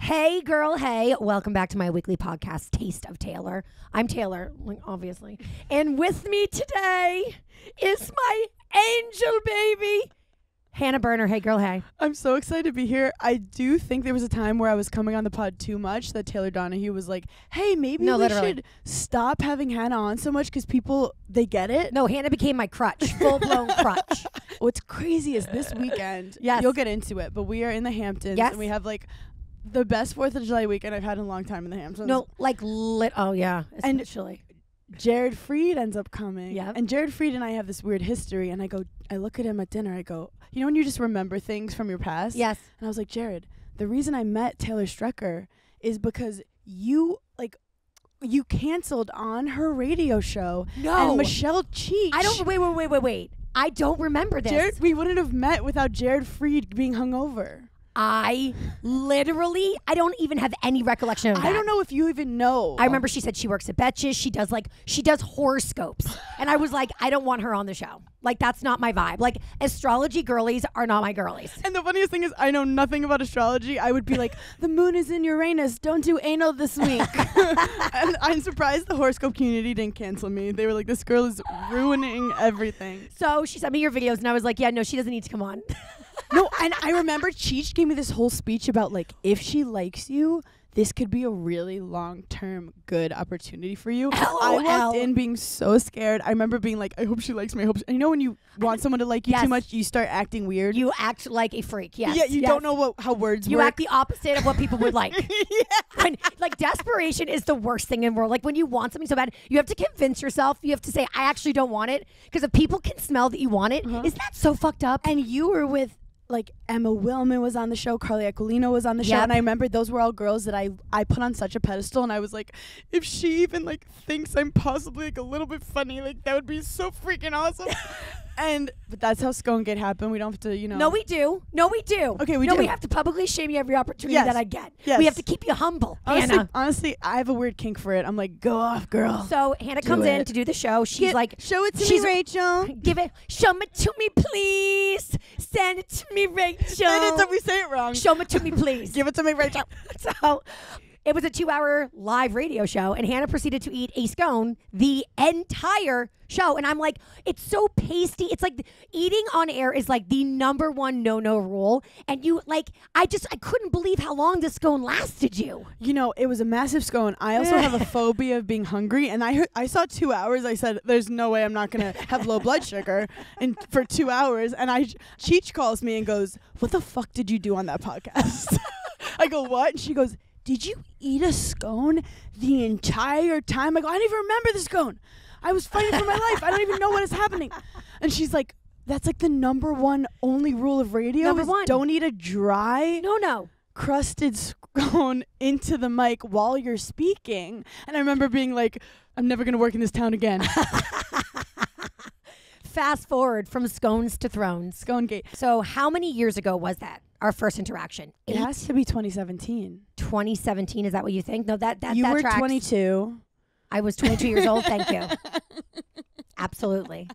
Hey, girl, hey. Welcome back to my weekly podcast, Taste of Taylor. I'm Taylor, obviously. And with me today is my angel baby, Hannah Berner. Hey, girl, hey. I'm so excited to be here. I do think there was a time where I was coming on the pod too much that Taylor Donahue was like, hey, maybe we should stop having Hannah on so much because people, they get it. No, Hannah became my crutch, full-blown crutch. What's crazy is this weekend, yes, you'll get into it, but we are in the Hamptons, yes, and we have like the best 4th of July weekend I've had in a long time in the Hamptons. No, like oh yeah, especially. And Jared Freed ends up coming. Yeah. And Jared Freed and I have this weird history, and I look at him at dinner, I go, you know when you just remember things from your past? Yes. And I was like, Jared, the reason I met Taylor Strecker is because you canceled on her radio show. No. And Michelle Cheech. Wait. I don't remember this. Jared, we wouldn't have met without Jared Freed being hungover. I don't even have any recollection of that. I don't know if you even know. I remember she said she works at Betches. She does horoscopes. And I was like, I don't want her on the show. Like, that's not my vibe. Like, astrology girlies are not my girlies. And the funniest thing is I know nothing about astrology. I would be like, the moon is in Uranus. Don't do anal this week. And I'm surprised the horoscope community didn't cancel me. They were like, this girl is ruining everything. So she sent me your videos and I was like, yeah, no, she doesn't need to come on. No, and I remember Cheech gave me this whole speech about like, if she likes you, this could be a really long-term good opportunity for you. LOL. I walked in being so scared. I remember being like, I hope she likes me. And you know when you want someone to like you yes, too much, you start acting weird. You act like a freak, yes. Yeah, you don't know how words work. You act the opposite of what people would like. Yeah. Like, desperation is the worst thing in the world. Like, when you want something so bad, you have to convince yourself. You have to say, I actually don't want it. Because if people can smell that you want it, isn't that so fucked up? And you were with... like Emma Willman was on the show, Carly Aquilino was on the show, and I remember those were all girls that I put on such a pedestal, and I was like, if she even like thinks I'm possibly like a little bit funny, like that would be so freaking awesome. But that's how scone-gate happened. We don't have to, No, we do. Okay, we do. No, we have to publicly shame you every opportunity that I get. Yes. We have to keep you humble, Hannah. Honestly, I have a weird kink for it. I'm like, go off, girl. So Hannah comes in to do the show. She's like, show it to me, Rachel. Show it to me, please. Send it to me, Rachel. We say it wrong. Show it to me, please. Give it to me, Rachel. So it was a 2-hour live radio show, and Hannah proceeded to eat a scone the entire show. And I'm like, it's so pasty. It's like eating on air is like the #1 no rule. And you like, I couldn't believe how long this scone lasted you. You know, it was a massive scone. I also have a phobia of being hungry, and I saw 2 hours. I said, there's no way I'm not going to have low blood sugar for 2 hours. And Cheech calls me and goes, what the fuck did you do on that podcast? I go, what? And she goes, did you eat a scone the entire time? I go, I don't even remember the scone. I was fighting for my life. I don't even know what is happening. And she's like, that's like the #1 only rule of radio. #1. Don't eat a dry, crusted scone into the mic while you're speaking. And I remember being like, I'm never going to work in this town again. Fast forward from scones to thrones. Scone-gate. So how many years ago was that? Our first interaction? It has to be 2017. 2017, is that what you think? No, that you that were tracks. 22. I was 22 years old. Thank you. Absolutely.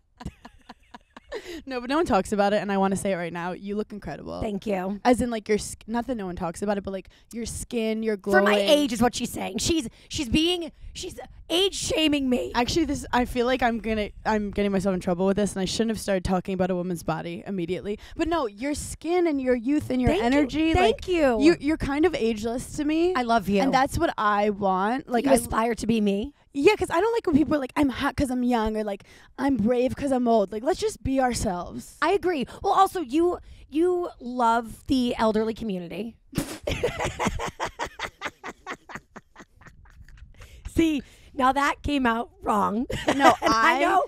No, but no one talks about it, and I want to say it right now. You look incredible. Thank you. As in, like, not that no one talks about it, but like your skin, your glowing. For my age is what she's saying. She's age shaming me. Actually, I feel like I'm getting myself in trouble with this, and I shouldn't have started talking about a woman's body immediately. But no, your skin and your youth and your energy. Thank you. You're kind of ageless to me. I love you, and that's what I want. Like, you aspire to be me. Yeah, because I don't like when people are like, I'm hot because I'm young, or like, I'm brave because I'm old. Like, let's just be ourselves. I agree. Well, also, you love the elderly community. See, now that came out wrong. No, I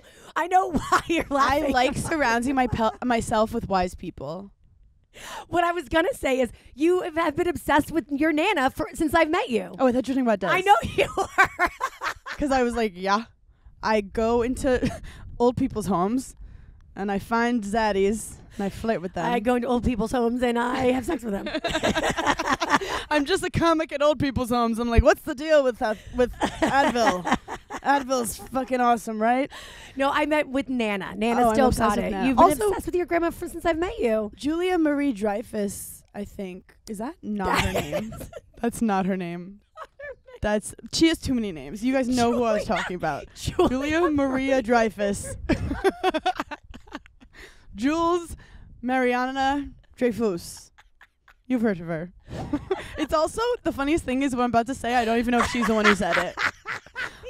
know why you're laughing. I like surrounding myself with wise people. What I was gonna say is you have been obsessed with your Nana since I've met you. Oh, I thought you were talking about Des. I know you are. Because I was like, yeah, I go into old people's homes and I find zaddies and I flirt with them. I go into old people's homes and I have sex with them. I'm just a comic at old people's homes. I'm like, what's the deal with Advil? Advil's fucking awesome, right? No, I met with Nana. Nana still got it. You've been obsessed with your grandma since I've met you. Julia Marie Dreyfus, I think. Is that not her name? That's not her name. She has too many names. You guys know who I was talking about. Julia Maria Dreyfus. Jules Mariana Dreyfus. You've heard of her. It's also, the funniest thing is what I'm about to say, I don't even know if she's the one who said it.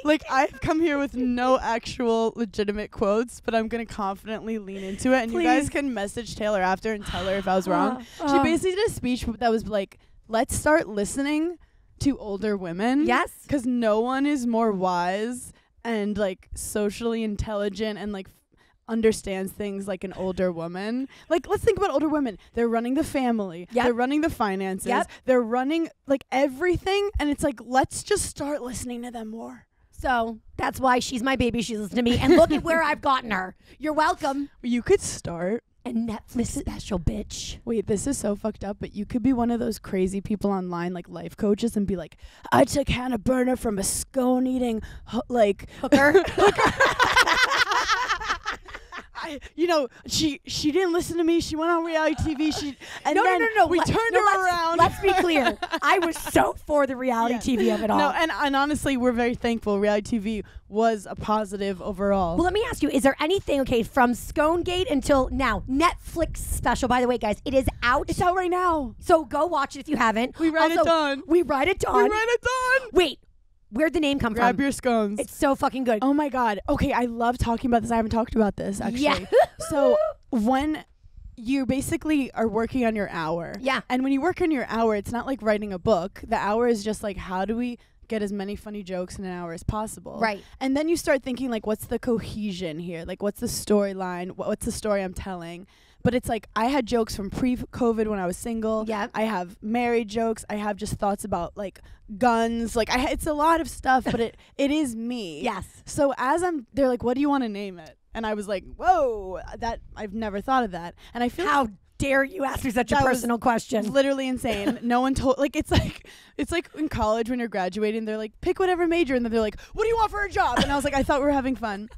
Like, I've come here with no actual legitimate quotes, but I'm going to confidently lean into it. And Please. You guys can message Taylor after and tell her if I was wrong. She basically did a speech that was like, let's start listening to older women. Yes. Because no one is more wise and, like, socially intelligent and, like, understands things like an older woman. Like, let's think about older women. They're running the family. Yep. They're running the finances. Yep. They're running, like, everything. And it's like, let's just start listening to them more. So that's why she's my baby. She's listening to me. And look at where I've gotten her. You're welcome. You could start a Netflix special, bitch. Wait, this is so fucked up, but you could be one of those crazy people online, like life coaches, and be like, I took Hannah Berner from a scone eating, hooker. She didn't listen to me. She went on reality TV. No. We turned her around. Let's be clear. I was so for the reality TV of it all. No, and honestly, we're very thankful. Reality TV was a positive overall. Well, let me ask you, is there anything, from Scone-gate until now, Netflix special, by the way, guys, it is out. It's out right now. So go watch it if you haven't. We write it done. Wait, where'd the name come from? Grab your scones. It's so fucking good. Oh my God. Okay, I love talking about this. I haven't talked about this, actually. Yeah. So when you basically are working on your hour. Yeah. And when you work on your hour, it's not like writing a book. The hour is just like, how do we get as many funny jokes in an hour as possible? Right. And then you start thinking, like, what's the cohesion here? Like, what's the storyline? What's the story I'm telling? But it's like, I had jokes from pre-COVID when I was single. Yeah. I have married jokes. I have just thoughts about, like, guns. Like, it's a lot of stuff, but it is me. Yes. So they're like, what do you want to name it? And I was like, whoa, I've never thought of that. And I feel How dare you ask me such a personal question? Literally insane. No one told, like, it's like in college when you're graduating, they're like, pick whatever major. And then they're like, what do you want for a job? And I was like, I thought we were having fun.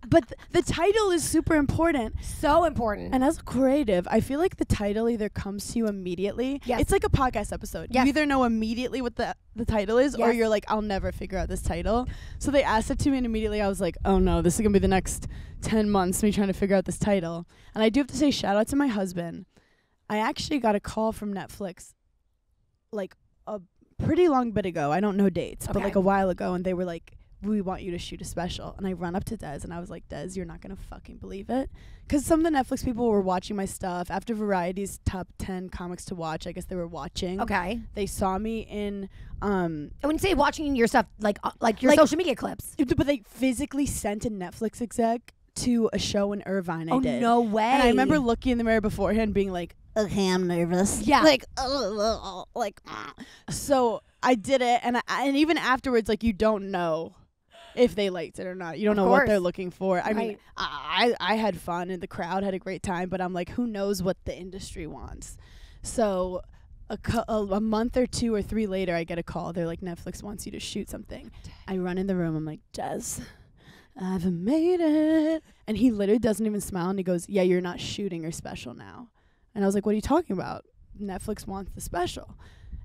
But the title is super important. So important. And as a creative, I feel like the title either comes to you immediately. Yes. It's like a podcast episode. Yes. You either know immediately what the title is, or Yes. you're like, I'll never figure out this title. So they asked it to me, and immediately I was like, oh no, this is going to be the next 10 months, me trying to figure out this title. And I do have to say, shout out to my husband. I actually got a call from Netflix like a pretty long bit ago. I don't know dates, but like a while ago. And they were like, we want you to shoot a special. And I run up to Des and I was like, Des, you're not going to fucking believe it. Because some of the Netflix people were watching my stuff. After Variety's top 10 comics to watch, I guess they were watching. Okay. They saw me in... And when you say watching your stuff, like your social media clips. But they physically sent a Netflix exec to a show in Irvine I did. No way. And I remember looking in the mirror beforehand being like, okay, I'm nervous. Yeah. So I did it. And even afterwards, like, you don't know if they liked it or not. You don't know what they're looking for. I mean, I had fun and the crowd had a great time, but I'm like, who knows what the industry wants? So a month or 2 or 3 later, I get a call. They're like, Netflix wants you to shoot something. I run in the room. I'm like, Des, I've made it. And he literally doesn't even smile. And he goes, yeah, you're not shooting your special now. And I was like, what are you talking about? Netflix wants the special.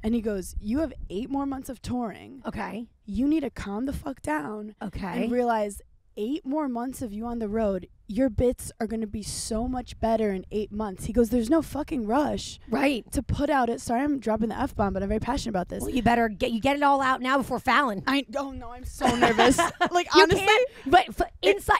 And he goes, you have 8 more months of touring. Okay. You need to calm the fuck down. Okay. And realize 8 more months of you on the road, your bits are going to be so much better in 8 months. He goes, there's no fucking rush. Right. To put out it. Sorry, I'm dropping the F-bomb, but I'm very passionate about this. Well, you better get it all out now before Fallon. Oh no, I'm so nervous. Like, You honestly. can't, but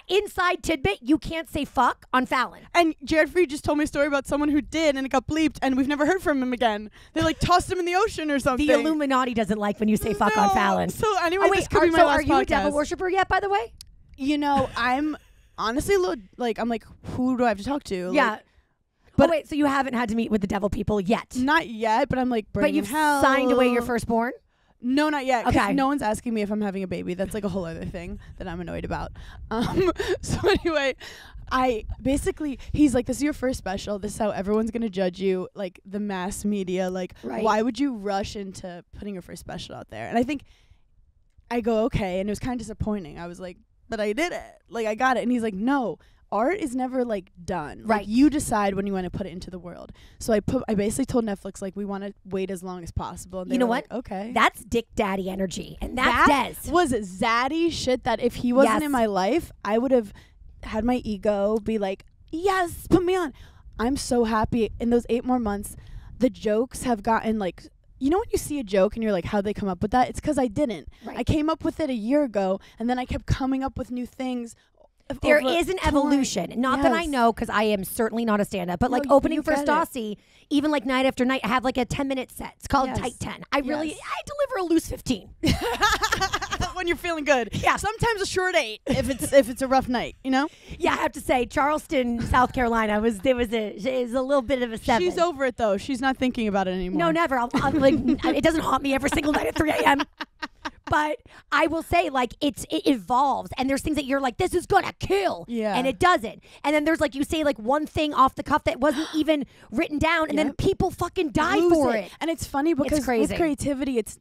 inside tidbit, you can't say fuck on Fallon. And Jared Freed just told me a story about someone who did, and it got bleeped, and we've never heard from him again. They like tossed him in the ocean or something. The Illuminati doesn't like when you say fuck on Fallon. So anyway, this could be my last podcast. Are you a devil podcast. worshiper yet, by the way? You know, I'm honestly I'm like, who do I have to talk to? Yeah. Like, But wait, so you haven't had to meet with the devil people yet? not yet, but I'm like, But you've signed away your firstborn? No, not yet. 'Cause Okay. no one's asking me if I'm having a baby. That's like a whole other thing that I'm annoyed about. So anyway, he's like, this is your first special. This is how everyone's going to judge you. Like, the mass media. Like, why would you rush into putting your first special out there? And I think I go, okay. And it was kind of disappointing. I was like, but I did it. Like, I got it. And he's like, no, art is never like done. Right. Like, you decide when you want to put it into the world. So I basically told Netflix, like, we want to wait as long as possible. And they You know were what? like, okay. That's Dick Daddy energy. And that's Des. Was zaddy shit that if he wasn't in my life, I would have had my ego be like, yes, put me on. I'm so happy. In those 8 more months, the jokes have gotten like, you know when you see a joke and you're like, how'd they come up with that? It's because I didn't. Right. I came up with it a year ago, and then I kept coming up with new things. There is an evolution. Not that I know, because I am certainly not a stand-up, but like opening for Stassi, even like night after night, I have like a 10-minute set. It's called Tight 10. I deliver a loose 15. When you're feeling good. Yeah. Sometimes a short 8 if it's a rough night, you know? Yeah, I have to say, Charleston, South Carolina, it was a little bit of a 7. She's over it, though. She's not thinking about it anymore. No, never. I'll like, it doesn't haunt me every single night at 3 a.m. But I will say, like, it evolves, and there's things that you're like, this is gonna kill, and it doesn't. And then there's like, you say like one thing off the cuff that wasn't even written down, and then people fucking die for it. And it's funny because with creativity, it's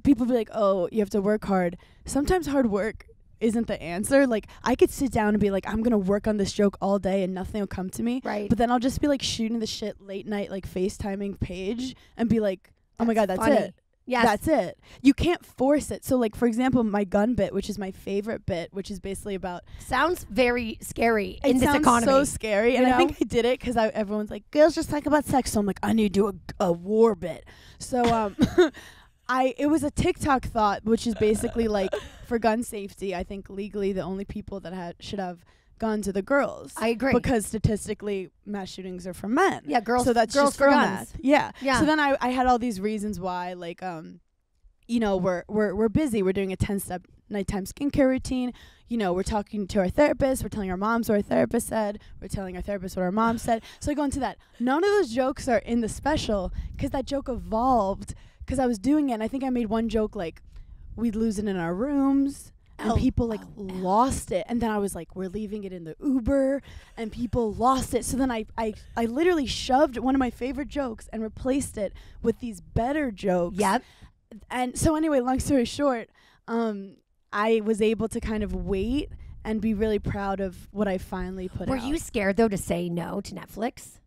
people be like, oh, you have to work hard. Sometimes hard work isn't the answer. Like, I could sit down and be like, I'm gonna work on this joke all day and nothing will come to me. Right. But then I'll just be like shooting the shit late night, like FaceTiming Paige, and be like, oh my god, that's it. Yes. That's it. You can't force it. So, like, for example, my gun bit, which is my favorite bit, which is basically about... Sounds very scary in this economy. It sounds so scary. And I think I did it because everyone's like, girls just talk about sex. So I'm like, I need to do a war bit. So it was a TikTok thought, which is basically like, for gun safety, I think legally the only people that should have guns are the girls. I agree. Because statistically, mass shootings are for men. Yeah, girls. So that's girls just for girl guns. math. Yeah. Yeah. So then I had all these reasons why, like, you know, we're busy. We're doing a 10-step nighttime skincare routine. You know, we're talking to our therapist. We're telling our moms what our therapist said. We're telling our therapist what our mom said. So I go into that. None of those jokes are in the special because that joke evolved because I was doing it. And I think I made one joke like, we'd lose it in our rooms. And people like lost it. And then I was like, we're leaving it in the Uber. And people lost it. So then I literally shoved one of my favorite jokes and replaced it with these better jokes. Yep. And so anyway, long story short, I was able to kind of wait and be really proud of what I finally put out. Were you scared, though, to say no to Netflix?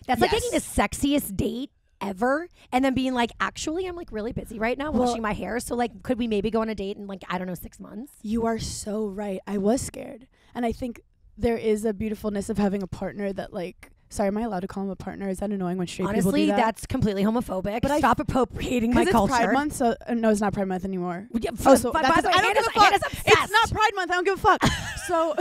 That's like taking the sexiest date ever and then being like, actually, I'm like really busy right now washing my hair. So like, could we maybe go on a date in like, I don't know, 6 months? You are so right. I was scared. And I think there is a beautifulness of having a partner that like, sorry, am I allowed to call him a partner? Is that annoying when straight people do that? Honestly, that's completely homophobic. But stop appropriating my culture. It's Pride Month, so no, it's not Pride Month anymore. Yeah, by the way, I don't give a fuck. It's not Pride Month. I don't give a fuck. So,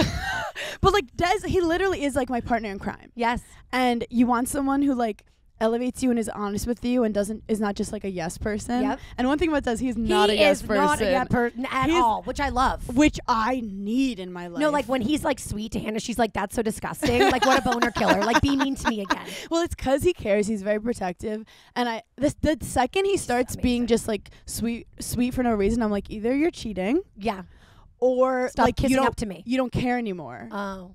but like Des, he literally is like my partner in crime. Yes. And you want someone who like elevates you and is honest with you and is not just like a yes person. Yep. And one thing about Des, he's not a yes person. He is not a yes person at all, which I love. Which I need in my life. No, like when he's like sweet to Hannah, she's like, that's so disgusting. Like, what a boner killer. Like, be mean to me again. Well, it's because he cares. He's very protective. And the second he starts being just like sweet for no reason, I'm like, either you're cheating. Yeah. Or stop like kissing up to me. You don't care anymore. Oh.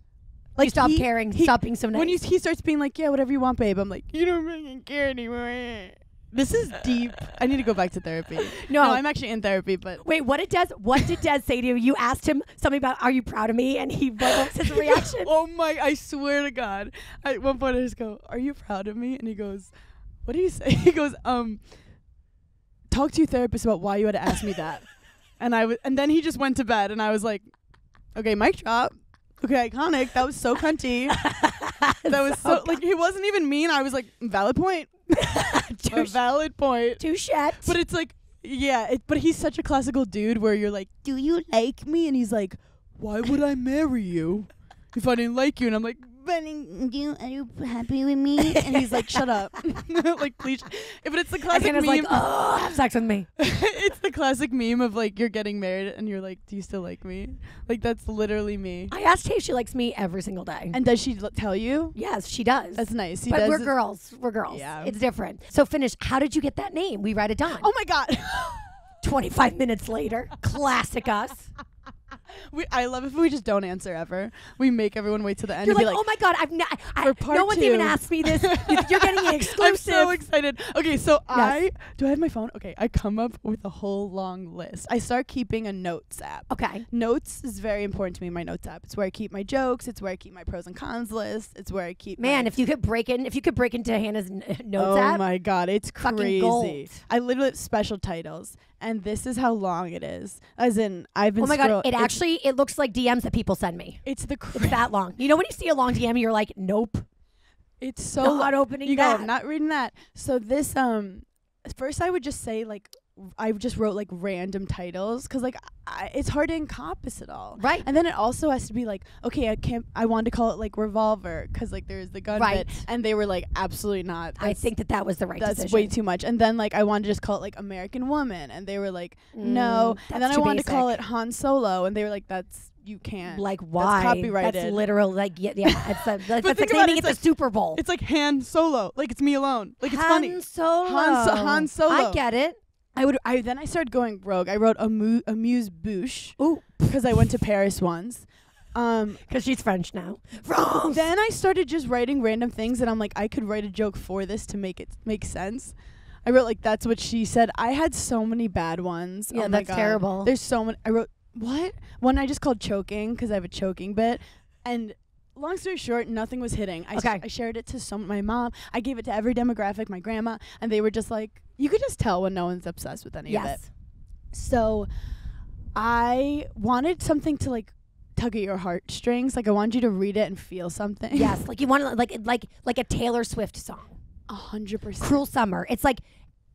Like, you stop caring, stop being so nice. When he starts being like, yeah, whatever you want, babe, I'm like, you don't really care anymore. This is deep. I need to go back to therapy. No, I'm actually in therapy, but... Wait, what did Des say to you? You asked him something about, are you proud of me? And what was his reaction? Oh my, I swear to God. At one point I just go, are you proud of me? And he goes, what do you say? He goes, talk to your therapist about why you had to ask me that. And then he just went to bed, and I was like, okay, mic drop. Okay, iconic. That was so cunty. That was so like, he wasn't even mean. I was like, valid point. A valid point. Touche. But it's like, yeah, but he's such a classical dude where you're like, do you like me? And he's like, why would I marry you if I didn't like you? And I'm like, are you happy with me? And he's like, shut up. Like, please. But it's the classic meme. Like, oh, have sex with me. It's the classic meme of like, you're getting married and you're like, do you still like me? Like, that's literally me. I asked her if she likes me every single day. And does she tell you? Yes, she does. That's nice. But we're girls. We're girls. Yeah. It's different. So finish. How did you get that name? We write it down. Oh my God. 25 minutes later. Classic us. I love if we just don't answer ever. We make everyone wait till the end. You're and like, be oh my God, no one's two. even asked me this. You're getting an exclusive. I'm so excited. Okay, so Yes. do I have my phone? Okay, I come up with a whole long list. I start keeping a notes app. Okay. Notes is very important to me, my notes app. It's where I keep my jokes. It's where I keep my pros and cons list. It's where I keep if you could break into Hannah's notes oh app. my God, it's fucking crazy. gold. I literally have special titles, and this is how long it is. As in, I've been Oh my God, it looks like DMs that people send me. It's the It's that long. You know when you see a long DM, you're like, nope. It's so Not opening you that. go, I'm not reading that. So this first I would just say like I just wrote like random titles because like it's hard to encompass it all. Right. And then it also has to be like, okay, I wanted to call it like revolver because like there's the gun Right. bit, and they were like, absolutely not. I think that was the right That's decision. way too much. And then like I wanted to just call it like American Woman, and they were like, no. And then I too wanted to call basic. it Han Solo, and they were like, that's you can't. Like why? That's copyrighted. That's literal. Like yeah. That's like think naming about it it, the it's Super Bowl. It's like Han Solo, like it's me alone. Like it's Han funny. Solo. Han Solo. I get it. Then I started going rogue. I wrote amuse bouche. Ooh, because I went to Paris once. because she's French now. France. Then I started just writing random things, and I'm like, I could write a joke for this to make it make sense. I wrote like, that's what she said. I had so many bad ones. Yeah, oh my that's God. terrible. There's so many. I wrote what? One I just called choking because I have a choking bit, and long story short, nothing was hitting. I shared it to my mom. I gave it to every demographic, my grandma, and they were just like, you could just tell when no one's obsessed with any of it. So I wanted something to like tug at your heartstrings. Like I wanted you to read it and feel something. Yes, like you want to like a Taylor Swift song. 100%. Cruel Summer. It's like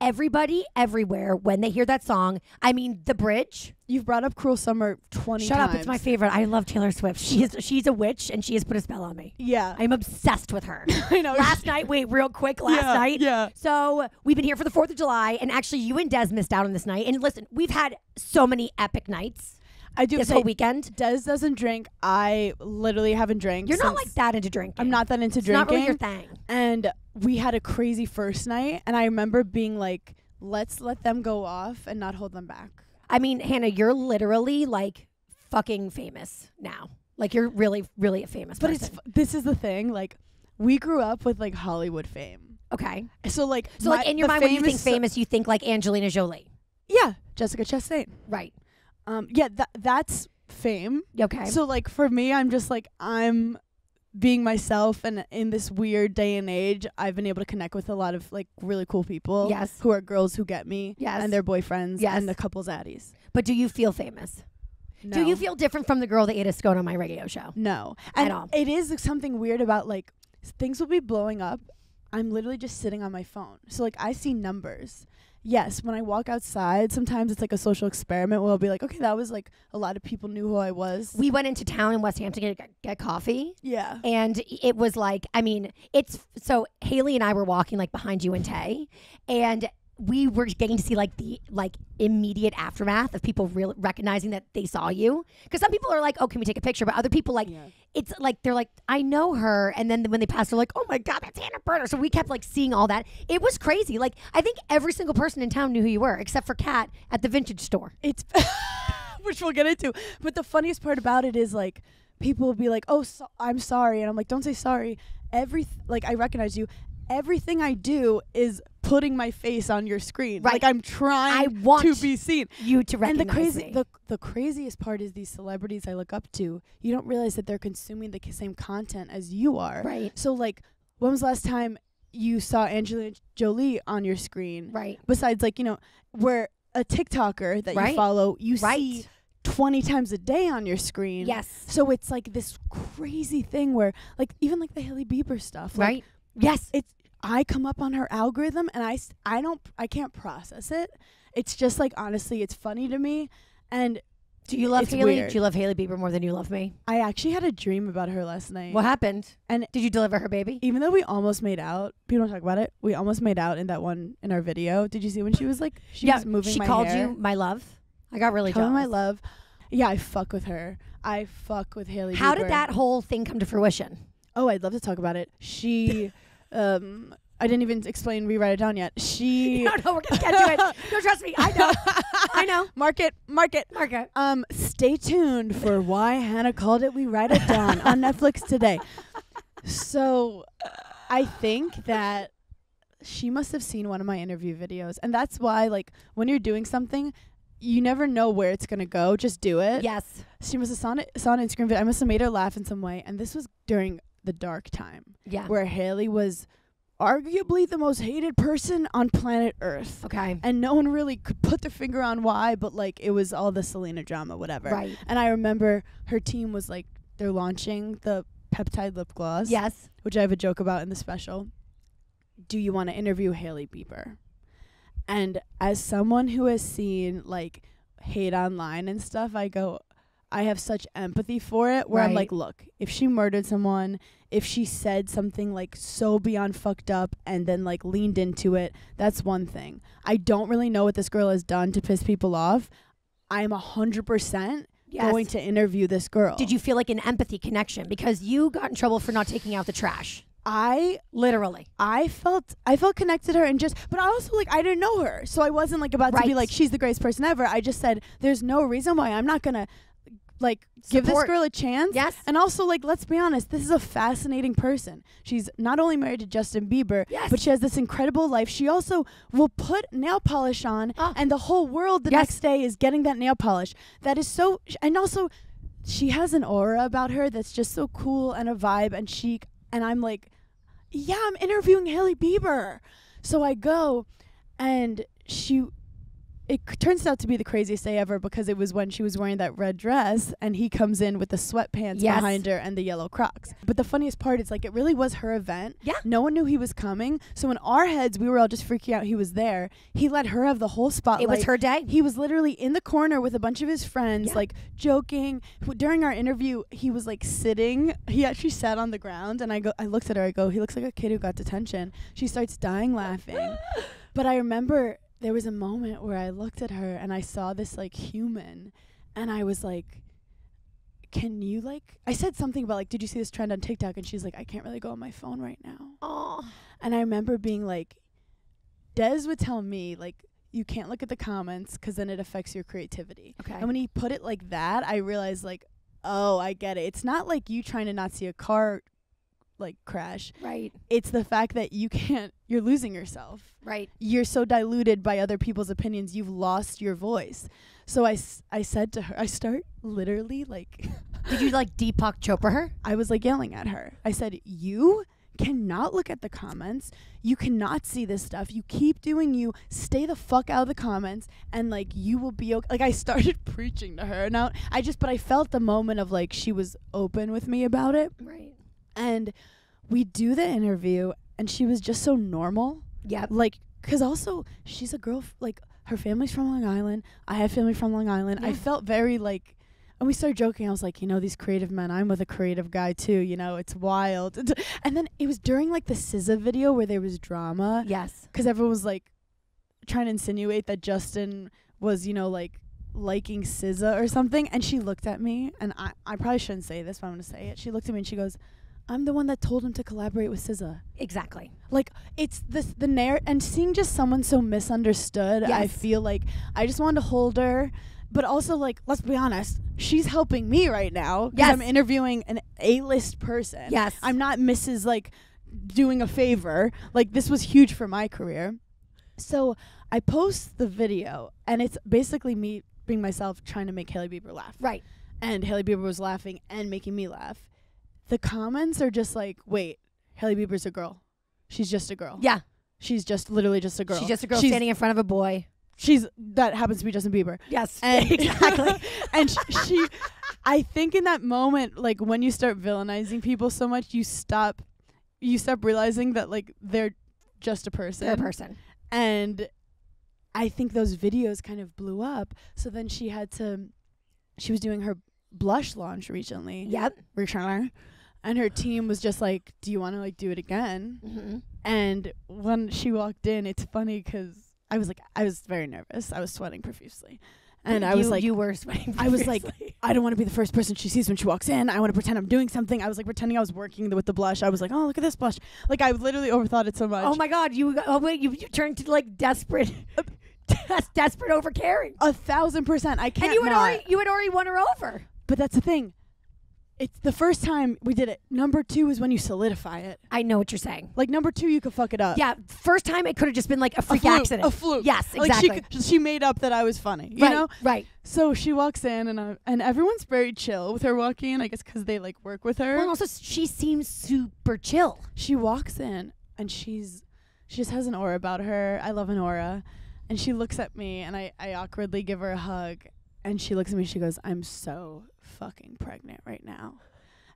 everybody everywhere when they hear that song. I mean, the bridge. You've brought up Cruel Summer 20 Shut times. up, it's my favorite. I love Taylor Swift. She's a witch and she has put a spell on me. Yeah. I'm obsessed with her. I know. Last night, real quick, last night. Yeah. So we've been here for the 4th of July, and actually you and Des missed out on this night. And listen, we've had so many epic nights. I do this whole weekend. Des doesn't drink. I literally haven't drank. You're not like that into drinking. I'm not that into it's drinking. not really your thing. And we had a crazy first night, and I remember being like, let's let them go off and not hold them back. I mean, Hannah, you're literally like fucking famous now. Like you're really, really a famous person. But this is the thing. Like we grew up with like Hollywood fame. Okay. So like in your mind, when you think famous, you think like Angelina Jolie. Yeah, Jessica Chastain. Right. Yeah, that's fame. Okay. So like for me, I'm just like I'm being myself, and in this weird day and age, I've been able to connect with a lot of like really cool people. Yes. Who are girls who get me. Yes. And their boyfriends. Yes. And the couple's addies. But do you feel famous? No. Do you feel different from the girl that ate a scone on my radio show? No. At And all. it is something weird about like things will be blowing up. I'm literally just sitting on my phone. So like I see numbers. Yes, when I walk outside, sometimes it's like a social experiment where I'll be like, okay, that was like a lot of people knew who I was. We went into town in West Hampton to get coffee. Yeah. And it was like, I mean, so Haley and I were walking like behind you and Tay, and we were getting to see like the like immediate aftermath of people really recognizing that they saw you. Because some people are like, oh, can we take a picture? But other people like, it's like, they're like, I know her. And then when they passed, they're like, oh my God, that's Hannah Berner. So we kept like seeing all that. It was crazy. Like, I think every single person in town knew who you were, except for Kat at the vintage store. It's, which we'll get into. But the funniest part about it is like, people will be like, oh, I'm sorry. And I'm like, don't say sorry. Like, I recognize you. Everything I do is putting my face on your screen. Right. Like I'm trying to be seen. You to recognize and me. the craziest part is these celebrities I look up to, you don't realize that they're consuming the same content as you are. Right. So like, when was the last time you saw Angelina Jolie on your screen? Right. Besides like, where a TikToker that you follow, you see 20 times a day on your screen. Yes. So it's like this crazy thing where like, even like the Hailey Bieber stuff. Like, Right. Yes. I come up on her algorithm and I can't process it. It's just like, honestly, it's funny to me. And do you love it's Hailey? weird. Do you love Hailey Bieber more than you love me? I actually had a dream about her last night. What happened? And did you deliver her baby? Even though we almost made out, people don't talk about it. We almost made out in that one in our video. Did you see when she was like, was moving my hair? She called you my love. I got really jealous. My love. Yeah, I fuck with her. I fuck with Hailey Bieber. How did that whole thing come to fruition? Oh, I'd love to talk about it. She, I didn't even explain, rewrite it down yet. She... No, we're going to get to it. No, trust me. I know. Mark it. Stay tuned for Why Hannah Called It We Write It Down on Netflix today. So I think that she must have seen one of my interview videos. And that's why, like, when you're doing something, you never know where it's going to go. Just do it. Yes. She must have saw an Instagram video. I must have made her laugh in some way. And this was during the dark time. Yeah. Where Haley was arguably the most hated person on planet Earth. Okay. And no one really could put their finger on why, but, like, it was all the Selena drama, whatever. Right. And I remember her team was, like, they're launching the peptide lip gloss. Yes. Which I have a joke about in the special. Do you want to interview Hailey Bieber? And as someone who has seen, like, hate online and stuff, I have such empathy for it, where I'm like, look, if she murdered someone, if she said something, like, so beyond fucked up and then, like, leaned into it, that's one thing. I don't really know what this girl has done to piss people off. I'm 100% going to interview this girl. Did you feel like an empathy connection? Because you got in trouble for not taking out the trash. I felt connected to her, and but I also, like, I didn't know her, so I wasn't, like, about to be like, she's the greatest person ever. I just said, there's no reason why I'm not gonna, like, give this girl a chance. Yes. And also, like, let's be honest, this is a fascinating person. She's not only married to Justin Bieber, but she has this incredible life. She also will put nail polish on, and the whole world the next day is getting that nail polish. That is so, and also, she has an aura about her that's just so cool and a vibe and chic. And I'm like, yeah, I'm interviewing Hailey Bieber. So I go, and it turns out to be the craziest day ever, because it was when she was wearing that red dress and he comes in with the sweatpants behind her and the yellow Crocs. But the funniest part is, like, it really was her event. Yeah. No one knew he was coming. So in our heads, we were all just freaking out he was there. He let her have the whole spotlight. It was her day. He was literally in the corner with a bunch of his friends, like, joking. During our interview, he was, like, sitting. He actually sat on the ground, and I looked at her. I go, he looks like a kid who got detention. She starts dying laughing. But I remember there was a moment where I looked at her and I saw this, like, human, and I was like, can you, like, I said something about, like, did you see this trend on TikTok? And she's like, I can't really go on my phone right now. Oh. And I remember being like, Des would tell me, like, you can't look at the comments because then it affects your creativity. Okay. And when he put it like that, I realized, like, oh, I get it. It's not like you trying to not see a car, like, crash. Right. It's the fact that you're losing yourself. Right. You're so diluted by other people's opinions, you've lost your voice. So I said to her, I start literally, like, did you, like, Deepak Chopra her? I was, like, yelling at her. I said, you cannot look at the comments. You cannot see this stuff. You keep doing you. Stay the fuck out of the comments, and, like, you will be okay. Like, I started preaching to her. Now, but I felt the moment of, like, she was open with me about it. Right. And we do the interview, and she was just so normal. Yeah. Like, because also, she's a girl, like, her family's from Long Island. I have family from Long Island. Yeah. I felt very, like, and we started joking. I was like, these creative men, I'm with a creative guy, too. It's wild. And then it was during, like, the SZA video where there was drama. Yes. Because everyone was, like, trying to insinuate that Justin was, like, liking SZA or something. And she looked at me, and I probably shouldn't say this, but I'm going to say it. She looked at me and she goes, I'm the one that told him to collaborate with SZA. Exactly. Like, it's the narrative, and seeing just someone so misunderstood, I feel like I just wanted to hold her. But also, like, let's be honest, she's helping me right now because I'm interviewing an A-list person. Yes. I'm not Mrs., like, doing a favor. Like, this was huge for my career. So I post the video, and it's basically me being myself trying to make Hailey Bieber laugh. Right. And Hailey Bieber was laughing and making me laugh. The comments are just like, wait, Hailey Bieber's a girl. She's just a girl. Yeah. She's just literally just a girl. She's just a girl standing in front of a boy. That happens to be Justin Bieber. Yes. And exactly. And I think in that moment, like, when you start villainizing people so much, you stop realizing that, like, they're just a person. They're a person. And I think those videos kind of blew up. So then she was doing her blush launch recently. Yep. And her team was just like, do you want to, like, do it again? Mm-hmm. And when she walked in, it's funny because I was very nervous. I was sweating profusely. And I was like, you were sweating profusely. I was like, I don't want to be the first person she sees when she walks in. I want to pretend I'm doing something. I was, like, pretending I was working with the blush. I was like, oh, look at this blush. Like, I literally overthought it so much. Oh my God. You turned to, like, desperate. That's desperate over caring. 1,000%. I can't. And you had already won her over. But that's the thing. It's the first time we did it. Number 2 is when you solidify it. I know what you're saying. Like number 2, you could fuck it up. Yeah, first time it could have just been like a freak accident. A fluke. Yes, exactly. Like she made up that I was funny. You know? Right. So she walks in and everyone's very chill with her walking in, I guess because they like work with her. Well, and also she seems super chill. She walks in and she just has an aura about her. I love an aura. And she looks at me and I awkwardly give her a hug. And she looks at me, she goes, I'm so fucking pregnant right now.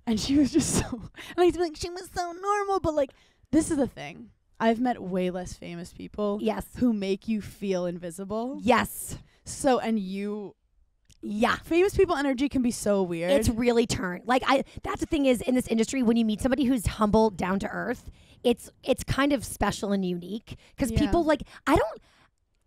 And she was just so, and I was like, she was so normal. But like, this is the thing. I've met way less famous people. Yes. Who make you feel invisible. Yes. So, and you. Yeah. Famous people energy can be so weird. It's really turned. Like that's the thing is in this industry, when you meet somebody who's humble, down to earth, it's kind of special and unique. Because people like, I don't.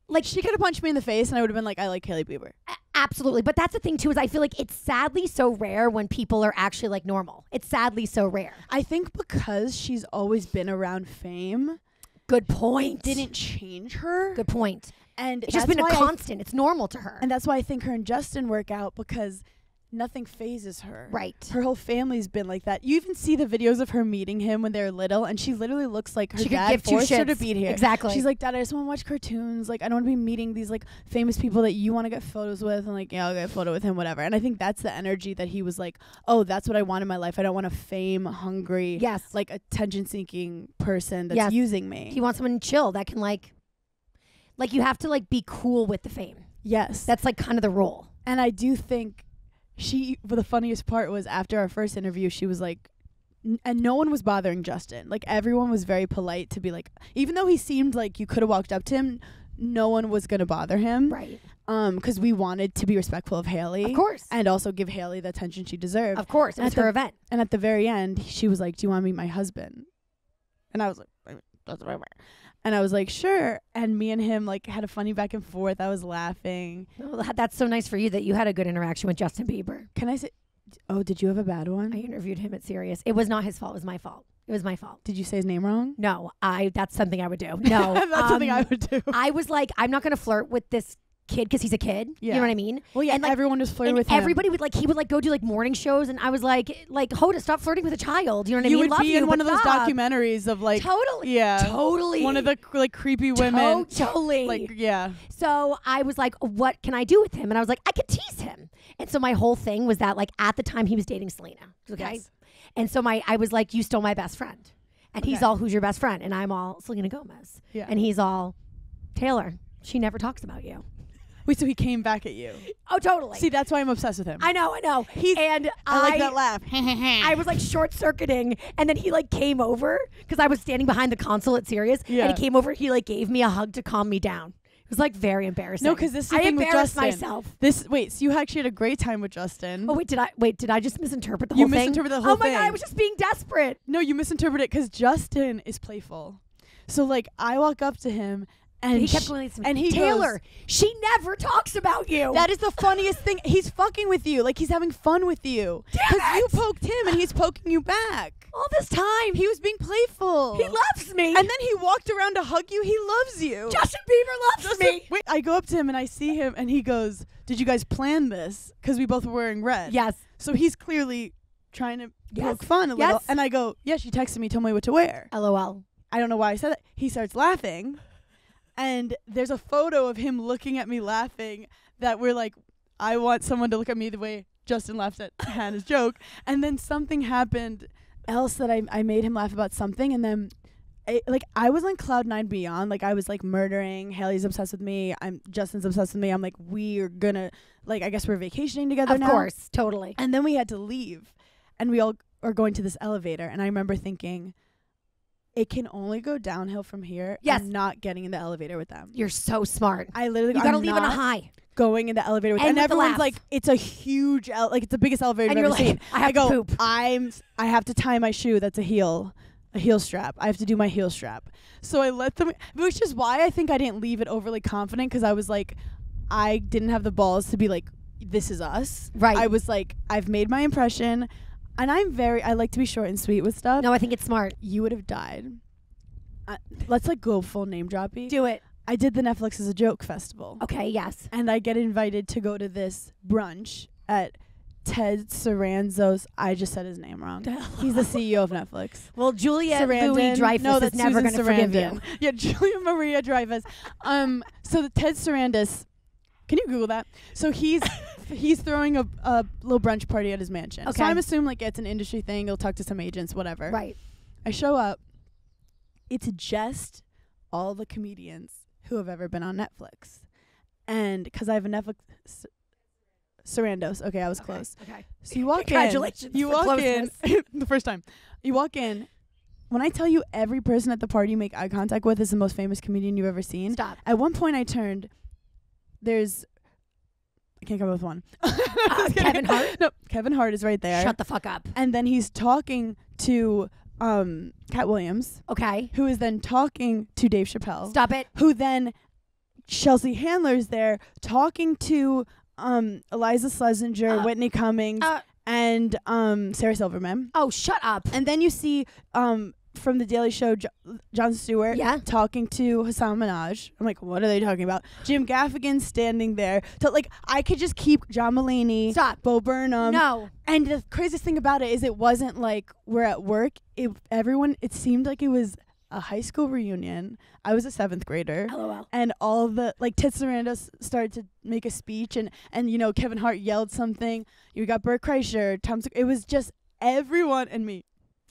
Like she could have punched me in the face and I would have been like, I like Hailey Bieber. Absolutely. But that's the thing too, is I feel like it's sadly so rare when people are actually like normal. It's sadly so rare. I think because she's always been around fame. Good point. It didn't change her. Good point. And it's just been a constant. It's normal to her. And that's why I think her and Justin work out, because nothing phases her. Right. Her whole family's been like that. You even see the videos of her meeting him when they're little, and she literally looks like her dad forced her to be here. Exactly. She's like, Dad, I just want to watch cartoons. Like, I don't want to be meeting these like famous people that you want to get photos with. And like, yeah, I'll get a photo with him, whatever. And I think that's the energy that he was like, oh, that's what I want in my life. I don't want a fame-hungry, like attention-seeking person that's using me. He wants someone chill that can like you have to like be cool with the fame. Yes. That's like kind of the role. And I do think the funniest part was after our first interview, she was like, and no one was bothering Justin. Like everyone was very polite to be like, even though he seemed like you could have walked up to him, no one was going to bother him. Right. Because we wanted to be respectful of Hailey. Of course. And also give Hailey the attention she deserved. Of course. It's her event. And at the very end, she was like, do you want to meet my husband? And I was like, that's right. And I was like, sure. And me and him like had a funny back and forth. I was laughing. Oh, that's so nice for you that you had a good interaction with Justin Bieber. Can I say, oh, did you have a bad one? I interviewed him at Sirius. It was not his fault. It was my fault. It was my fault. Did you say his name wrong? No, that's something I would do. No. That's something I would do. I was like, I'm not going to flirt with this kid because he's a kid. Yeah. You know what I mean? Well, yeah, and like, everyone was flirting with him. Everybody would like, he would like go do like morning shows, and I was like, Hoda, stop flirting with a child. You know what I mean? You would be in one of those documentaries of like, totally, yeah, totally, one of the like creepy women, totally, like yeah. So I was like, what can I do with him? And I was like, I could tease him. And so my whole thing was that like at the time he was dating Selena. Okay, yes. And so I was like, you stole my best friend, and he's all, who's your best friend? And I'm all Selena Gomez. Yeah. And he's all, Taylor. She never talks about you. Wait, so he came back at you? Oh, totally. See, that's why I'm obsessed with him. I know. And I like that laugh. I was like short circuiting, and then he like came over because I was standing behind the console at Sirius, and he came over. He like gave me a hug to calm me down. It was like very embarrassing. No, because this is the I thing with embarrassed Justin. myself. So you actually had a great time with Justin. Oh did I just misinterpret the whole thing? You misinterpreted the whole thing. Oh my God, I was just being desperate. No, you misinterpreted it because Justin is playful. So like I walk up to him. And he kept going, and he Taylor, goes, she never talks about you. That is the funniest thing. He's fucking with you. Like, he's having fun with you. Because you poked him, and he's poking you back. All this time. He was being playful. He loves me. And then he walked around to hug you. He loves you. Justin Bieber loves me. Wait, I go up to him, and I see him, and he goes, did you guys plan this? Because we both were wearing red. Yes. So he's clearly trying to poke fun a little. And I go, yeah, she texted me, told me what to wear. LOL. I don't know why I said that. He starts laughing. And there's a photo of him looking at me laughing that we're like, I want someone to look at me the way Justin laughed at Hannah's joke. And then something happened else that I made him laugh about something. And then I was on cloud 9 beyond. Like I was like murdering. Hailey's obsessed with me. Justin's obsessed with me. I'm like, we're gonna, like, I guess we're vacationing together now. Of course, totally. And then we had to leave. And we all are going to this elevator. And I remember thinking, it can only go downhill from here. Yes. I'm not getting in the elevator with them. You're so smart. I literally, you gotta leave on a high. Going in the elevator with them. And everyone's like, it's a huge, it's the biggest elevator and I've you're ever like, seen. I have to poop. I have to tie my shoe. That's a heel strap. I have to do my heel strap. So I let them, which is why I think I didn't leave it overly confident, because I was like, I didn't have the balls to be like, this is us. Right. I was like, I've made my impression, and I like to be short and sweet with stuff. No, I think it's smart. You would have died. Let's like go full name dropping. Do it. I did the Netflix as a Joke festival. Okay, yes. And I get invited to go to this brunch at Ted Sarando's. I just said his name wrong. He's the CEO of Netflix. Well, Julia Sarandon. Louis-Dreyfus No, is that's never going to Susan forgive Sarandon. you. Yeah, Julia Maria Dreyfus. So the Ted Sarandis. Can you Google that? So he's throwing a little brunch party at his mansion. Okay. So I'm assuming like it's an industry thing. He'll talk to some agents, whatever. Right. I show up. It's just all the comedians who have ever been on Netflix. And because I have a Netflix... Sarandos. Okay, I was close. Okay. So you walk in. Congratulations. You for walk in closeness. the first time. You walk in. When I tell you every person at the party you make eye contact with is the most famous comedian you've ever seen. Stop. At one point I turned. I can't come up with one. Kevin Hart? No, Kevin Hart is right there. Shut the fuck up. And then he's talking to Cat Williams, Okay. who is then talking to Dave Chappelle. Stop it. Who then Chelsea Handler's there talking to Eliza Schlesinger, Whitney Cummings, and Sarah Silverman. Oh, shut up. And then you see from the Daily Show, Jon Stewart talking to Hassan Minaj. I'm like, what are they talking about? Jim Gaffigan standing there. So, like, I could just keep John Mulaney, Bo Burnham. No. And the craziest thing about it is it wasn't like we're at work. It seemed like it was a high school reunion. I was a 7th grader. LOL. And all of the, like, Ted Sarandos started to make a speech, and you know, Kevin Hart yelled something. You got Bert Kreischer, it was just everyone and me.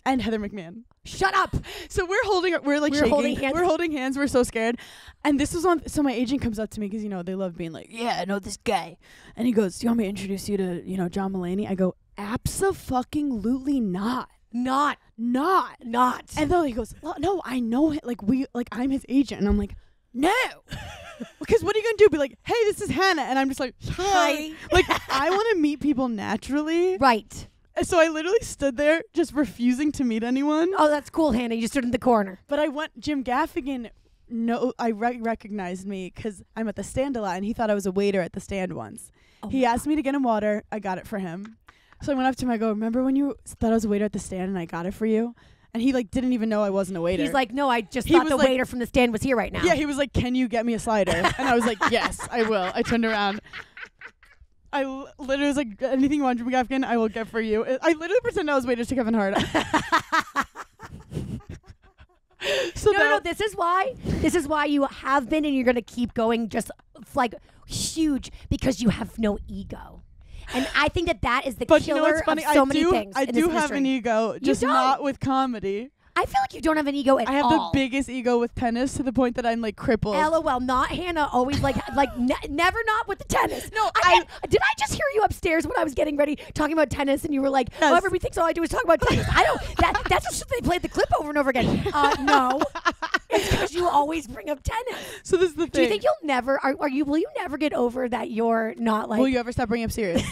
And Heather McMahon. Shut up. So we're shaking. Holding hands. We're holding hands. We're so scared. And this was on, so my agent comes up to me because, you know, they love being like, yeah, I know this guy. And he goes, do you want me to introduce you to, you know, John Mulaney? I go, abso-fucking-lutely not. Not. And then he goes, well, no, I know him. Like, I'm his agent. And I'm like, no. Because what are you going to do? Be like, hey, this is Hannah. And I'm just like, hi. Like, I want to meet people naturally. Right. So I literally stood there just refusing to meet anyone. Oh, that's cool, Hannah. You stood in the corner. But Jim Gaffigan, recognized me because I'm at the stand a lot, and he thought I was a waiter at the stand once. Oh, he asked me to get him water. I got it for him. So I went up to him. I go, remember when you thought I was a waiter at the stand and I got it for you? And he like didn't even know I wasn't a waiter. He's like, no, I just thought the waiter from the stand was here right now. Yeah, he was like, can you get me a slider? And I was like, yes, I will. I turned around. I literally was like, anything you want, Jim Gaffigan, I will get for you. I literally pretended I was waiters to Kevin Hart. No, this is why you have been and you're going to keep going just like huge, because you have no ego. And I think that is the killer, you know what's funny? Of so many things. I do have an ego, just not with comedy. I feel like you don't have an ego at all. I have the biggest ego with tennis to the point that I'm like crippled. LOL, not Hannah. Always never not with the tennis. No, did I just hear you upstairs when I was getting ready talking about tennis and you were like, yes. Oh, everybody thinks all I do is talk about tennis. I don't. That's just they played the clip over and over again. No, it's because you always bring up tennis. So this is the thing. Do you think you'll never? Will you never get over that you're not like? Will you ever stop bringing up serious?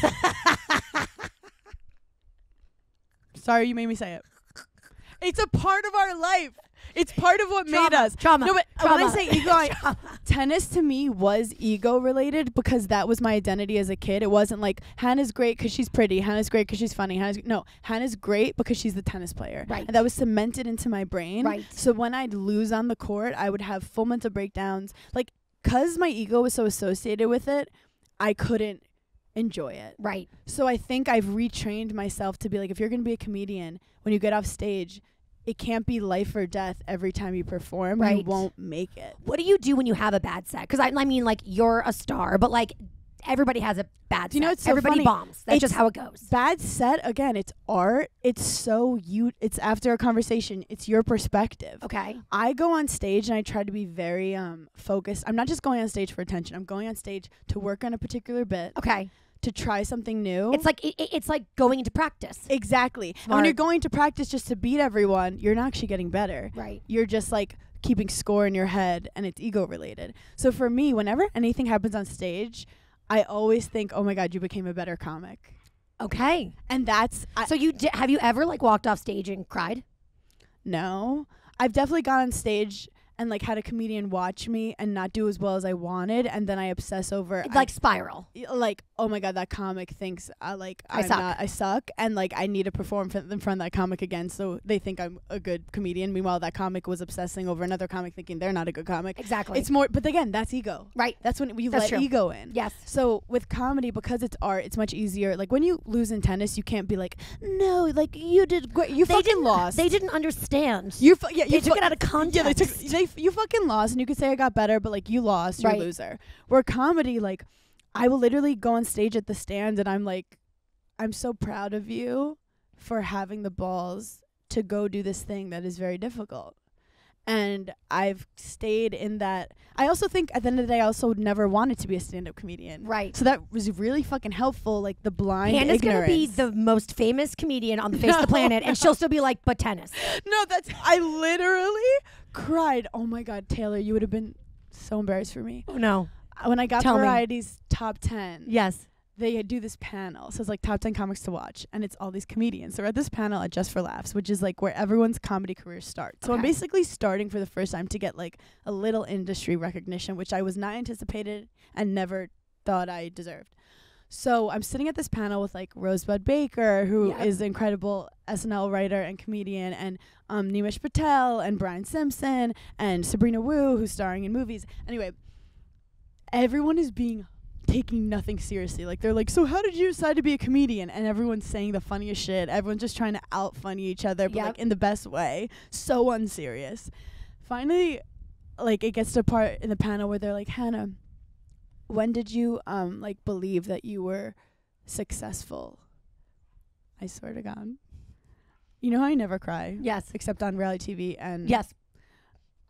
Sorry, you made me say it. It's a part of our life. It's part of what made us. Trauma. No, but when I say ego, tennis to me was ego related because that was my identity as a kid. It wasn't like Hannah's great because she's pretty. Hannah's great because she's funny. Hannah's great because she's the tennis player. Right. And that was cemented into my brain. Right. So when I'd lose on the court, I would have full mental breakdowns. Like, because my ego was so associated with it, I couldn't enjoy it. Right. So I think I've retrained myself to be like, if you're going to be a comedian, when you get off stage, it can't be life or death every time you perform. Right. You won't make it. What do you do when you have a bad set? Because I mean, like, you're a star, but like everybody has a bad set. You know, it's so everybody funny. Bombs. That's just how it goes. Bad set, again, it's art. It's after a conversation. It's your perspective. Okay. I go on stage and I try to be very focused. I'm not just going on stage for attention. I'm going on stage to work on a particular bit. Okay. To try something new. It's like it's like going into practice. Exactly. Smart. And when you're going to practice just to beat everyone, you're not actually getting better. Right. You're just like keeping score in your head, and it's ego related. So for me, whenever anything happens on stage, I always think, oh my God, you became a better comic. Okay. And that's... So have you ever like walked off stage and cried? No. I've definitely gone on stage and like had a comedian watch me and not do as well as I wanted, and then I obsess over like spiral. Like, oh my god, that comic thinks I suck, and like I need to perform in front of that comic again, so they think I'm a good comedian. Meanwhile, that comic was obsessing over another comic, thinking they're not a good comic. Exactly. It's more, but again, that's ego. Right. That's when you let ego in. Yes. So with comedy, because it's art, it's much easier. Like when you lose in tennis, you can't be like, no, like you did great. You fucking lost. They didn't understand. You they took it out of context. Yeah, you fucking lost, and you could say I got better, but like you lost, you're a loser. Where comedy, like I will literally go on stage at the stand and I'm like, I'm so proud of you for having the balls to go do this thing that is very difficult. And I've stayed in that. I also think at the end of the day, I also never wanted to be a stand-up comedian. Right. So that was really fucking helpful, like the blind Hannah's ignorance. going to be the most famous comedian on the face of the planet, and she'll still be like, but tennis. No, I literally cried. Oh my God, Taylor, you would have been so embarrassed for me. Oh, no. When I got Tell me. Variety's top 10. Yes. They do this panel. So it's like top 10 comics to watch. And it's all these comedians. They're at this panel at Just for Laughs, which is like where everyone's comedy career starts. So I'm basically starting for the first time to get like a little industry recognition, which I was not anticipated and never thought I deserved. So I'm sitting at this panel with like Rosebud Baker, who is an incredible SNL writer and comedian, and Nimesh Patel and Brian Simpson and Sabrina Wu, who's starring in movies. Anyway, everyone is taking nothing seriously. Like they're like, so how did you decide to be a comedian? And everyone's saying the funniest shit. Everyone's just trying to out funny each other, but like in the best way. So unserious. Finally, like it gets to a part in the panel where they're like, Hannah, when did you like believe that you were successful? I swear to God. You know how I never cry? Yes. Except on reality TV. And yes.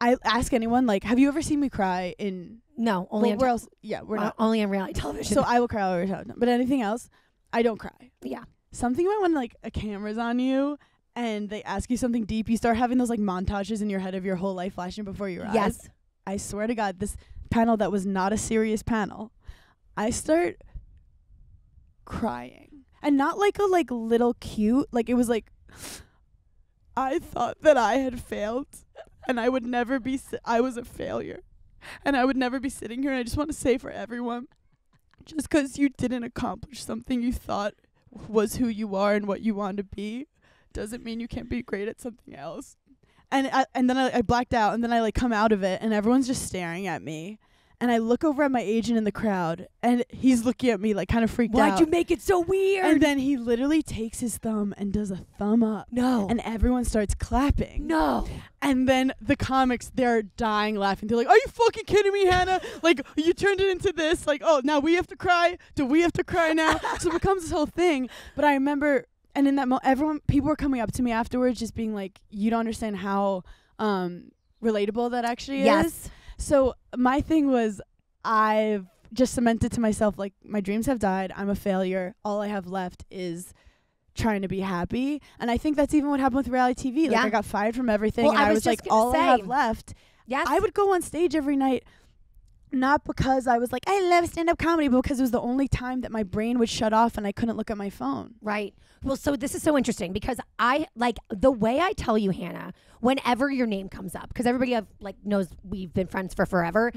I ask anyone, like, have you ever seen me cry in... No, only on... Where else? Yeah, we're not... Only on reality television. So I will cry all the time. But anything else, I don't cry. Yeah. Something about when, like, a camera's on you and they ask you something deep, you start having those, like, montages in your head of your whole life flashing before your eyes. Yes. I swear to God, this panel that was not a serious panel, I start crying. And not like a, like, little cute. Like, it was like, I thought that I had failed. And I would never be, I was a failure. And I would never be sitting here. And I just want to say for everyone, just because you didn't accomplish something you thought was who you are and what you want to be, doesn't mean you can't be great at something else. And then I blacked out, and then I like come out of it, and everyone's just staring at me. And I look over at my agent in the crowd, and he's looking at me like kind of freaked out. Why'd you make it so weird? And then he literally takes his thumb and does a thumb up. No. And everyone starts clapping. No. And then the comics, they're dying laughing. They're like, are you fucking kidding me, Hannah? Like, you turned it into this. Like, oh, now we have to cry? Do we have to cry now? So it becomes this whole thing. But I remember, and in that moment, people were coming up to me afterwards just being like, you don't understand how relatable that actually is. So my thing was, I've just cemented to myself, like, my dreams have died. I'm a failure. All I have left is trying to be happy. And I think that's even what happened with reality TV. Like, I got fired from everything. Well, and I was like, all I have left. Yes. I would go on stage every night, not because I was like, I love stand-up comedy, but because it was the only time that my brain would shut off and I couldn't look at my phone. Right. Well, so this is so interesting because I, like, the way I tell you, Hannah, whenever your name comes up, because everybody knows we've been friends for forever,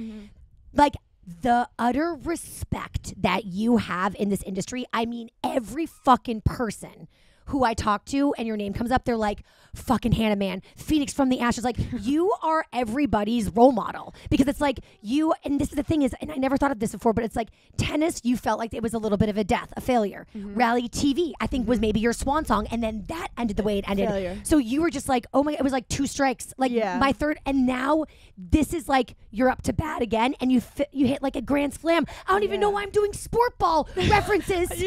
like, the utter respect that you have in this industry, I mean, every fucking person who I talk to and your name comes up, they're like, fucking Hannah, man, Phoenix from the ashes. Like, you are everybody's role model because it's like you, and this is the thing is, and I never thought of this before, but it's like tennis, you felt like it was a little bit of a death, a failure. Reality TV, I think was maybe your swan song, and then that ended the way it ended. Failure. So you were just like, oh my, it was like 2 strikes, like my third, and now this is like, you're up to bat again, and you hit like a grand slam. I don't even know why I'm doing sport ball references. But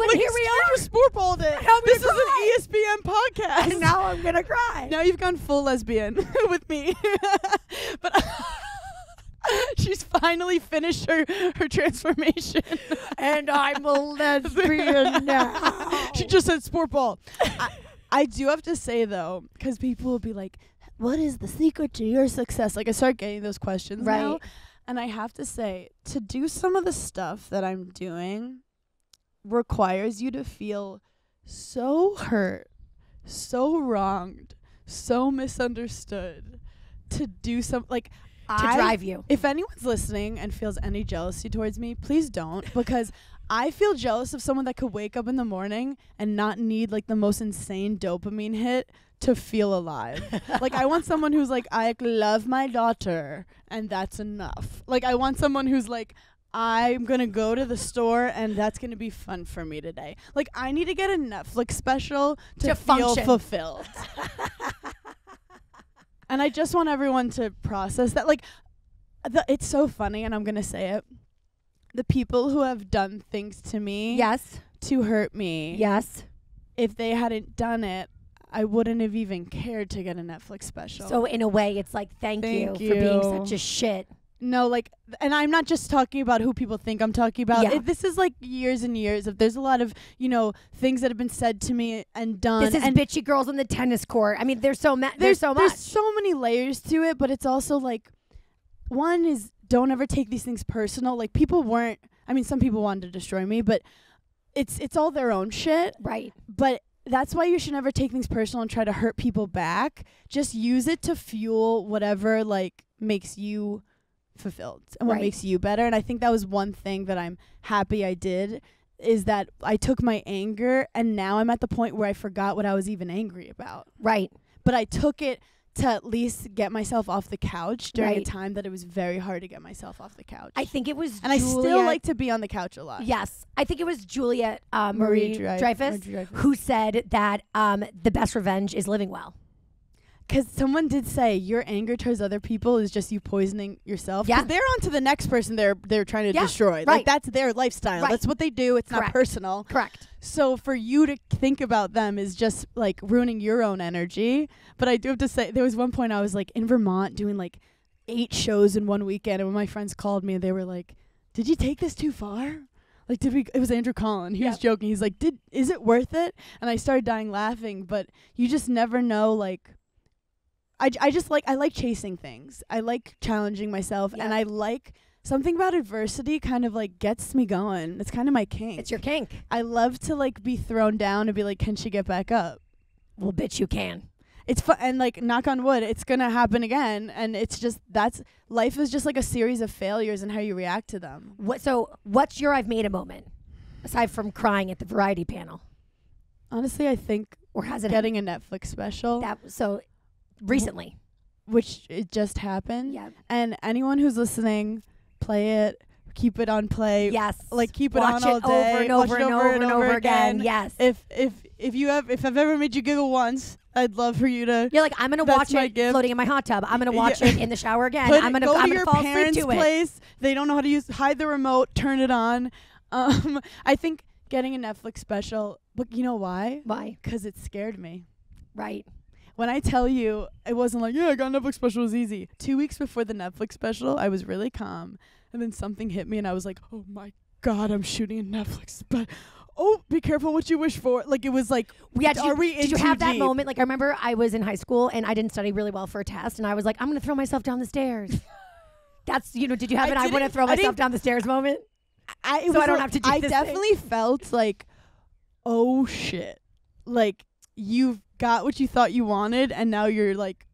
like, here we are. Sport ball day. This is an ESPN podcast. And now I'm going to cry. Now you've gone full lesbian with me. But she's finally finished her transformation. And I'm a lesbian now. She just said sport ball. I do have to say, though, because people will be like, what is the secret to your success? Like, I start getting those questions now. And I have to say, to do some of the stuff that I'm doing requires you to feel so hurt, so wronged, so misunderstood, to do some like to drive you. If anyone's listening and feels any jealousy towards me, please don't, because I feel jealous of someone that could wake up in the morning and not need like the most insane dopamine hit to feel alive. Like I want someone who's like, I love my daughter and that's enough. Like I want someone who's like, I'm gonna go to the store and that's gonna be fun for me today. Like I need to get a Netflix special to feel function. fulfilled. And I just want everyone to process that. Like it's so funny, and I'm gonna say it. The people who have done things to me Yes. to hurt me, Yes. if they hadn't done it, I wouldn't have even cared to get a Netflix special. So in a way, it's like, thank you for being such a shit. No, like, and I'm not just talking about who people think I'm talking about. Yeah. This is like years and years of, there's a lot of, things that have been said to me and done. This is and bitchy girls on the tennis court. I mean, there's so much. There's so many layers to it, but it's also like, one is, don't ever take these things personal. Like some people wanted to destroy me, but it's all their own shit. Right. But that's why you should never take things personal and try to hurt people back. Just use it to fuel whatever like makes you fulfilled and what makes you better. And I think that was one thing that I'm happy I did, is that I took my anger and now I'm at the point where I forgot what I was even angry about. Right. But I took it to at least get myself off the couch during a time that it was very hard to get myself off the couch. I think it was And I still like to be on the couch a lot. Yes. I think it was Juliet Marie Dreyfus who said that the best revenge is living well. Because someone did say your anger towards other people is just you poisoning yourself. Yeah. They're on to the next person they're trying to destroy. Right. Like that's their lifestyle. Right. That's what they do. It's not personal. Correct. So for you to think about them is just like ruining your own energy. But I do have to say, there was one point I was like in Vermont doing like 8 shows in one weekend. And when my friends called me, they were like, did you take this too far? Like, it was Andrew Collin. He was joking. He's like, is it worth it? And I started dying laughing. But you just never know, like, I like chasing things. I like challenging myself, and I like something about adversity kind of like gets me going. It's kind of my kink. It's your kink. I love to like be thrown down and be like, can she get back up? Well, bitch, you can. It's fun, and like knock on wood, it's gonna happen again. And it's just life is just like a series of failures and how you react to them. What's your I've made a moment aside from crying at the variety panel? Honestly, I think getting a Netflix special. Recently. Which it just happened. Yeah. And anyone who's listening, play it. Keep it on play. Yes. Like keep it on all day. Over and over and over again. Yes. If I've ever made you giggle once, I'd love for you to. You're like, I'm gonna watch it floating in my hot tub. I'm gonna watch it in the shower again. I'm gonna go to I'm your gonna fall parents' asleep to place. They don't know how to hide the remote, turn it on. I think getting a Netflix special, but you know why? Why? Because it scared me. Right. When I tell you, it wasn't like, I got a Netflix special, it was easy. 2 weeks before the Netflix special, I was really calm. And then something hit me and I was like, oh my God, I'm shooting a Netflix. But, be careful what you wish for. Like, it was like, did you have that moment? Like, I remember I was in high school and I didn't study really well for a test. And I was like, I'm going to throw myself down the stairs. That's, did you have I want to throw myself down the stairs moment? I don't have to do this definitely felt like, oh shit. Like, you've got what you thought you wanted and now you're like,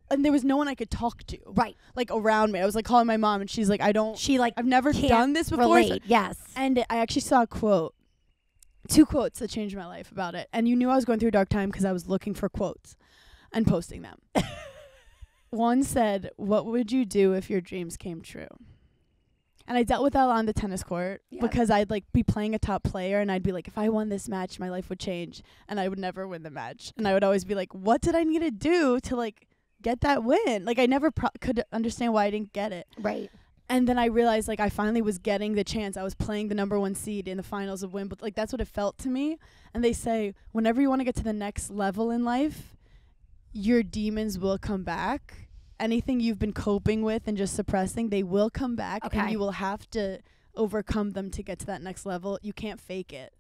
and there was no one I could talk to. Right. Like around me. I was like calling my mom and she's like, I've never done this before. Relate. Yes. And I actually saw a quote, 2 quotes that changed my life about it. And you knew I was going through a dark time because I was looking for quotes and posting them. One said, what would you do if your dreams came true? And I dealt with that on the tennis court because I'd like be playing a top player and I'd be like, if I won this match, my life would change. And I would never win the match. And I would always be like, what did I need to do to like get that win? Like I never could understand why I didn't get it. Right. And then I realized like I finally was getting the chance. I was playing the number 1 seed in the finals of Wimbledon. Like that's what it felt to me. And they say, whenever you want to get to the next level in life, your demons will come back. Anything you've been coping with and just suppressing, they will come back and you will have to overcome them to get to that next level. You can't fake it.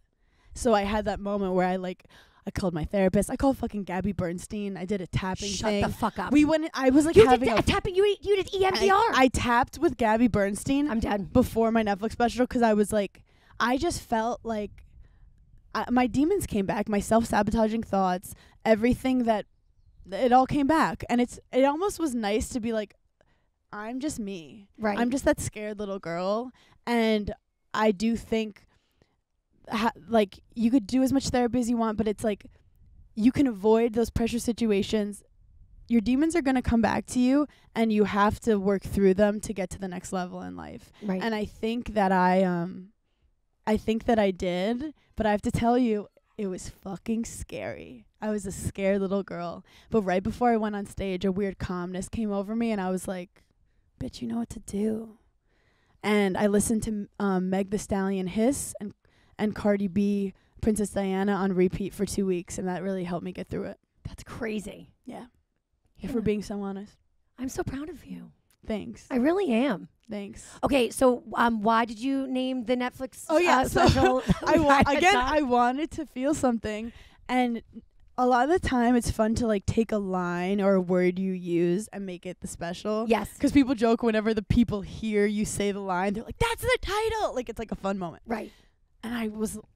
So I had that moment where I called my therapist. I called fucking Gabby Bernstein. I did a tapping thing. Shut the fuck up. I was like you having did a tapping. You did EMDR. I tapped with Gabby Bernstein. I'm dead. Before my Netflix special because I was like, I just felt like my demons came back. My self-sabotaging thoughts, everything that it all came back. And it almost was nice to be like, I'm just me. Right. I'm just that scared little girl. And I do think, like, you could do as much therapy as you want, but it's like, you can avoid those pressure situations. Your demons are going to come back to you, and you have to work through them to get to the next level in life. Right. And I think that I did, but I have to tell you, it was fucking scary. I was a scared little girl. But right before I went on stage, a weird calmness came over me, and I was like, bitch, you know what to do. And I listened to Meg Thee Stallion Hiss and Cardi B Princess Diana on repeat for 2 weeks, and that really helped me get through it. That's crazy. Yeah. If we're being so honest. I'm so proud of you. Thanks. I really am. Thanks. Okay, so why did you name the Netflix So special? I wanted to feel something, and a lot of the time it's fun to like take a line or a word you use and make it the special. Yes. Because people joke whenever the people hear you say the line, they're like, that's the title. Like, it's like a fun moment. Right. And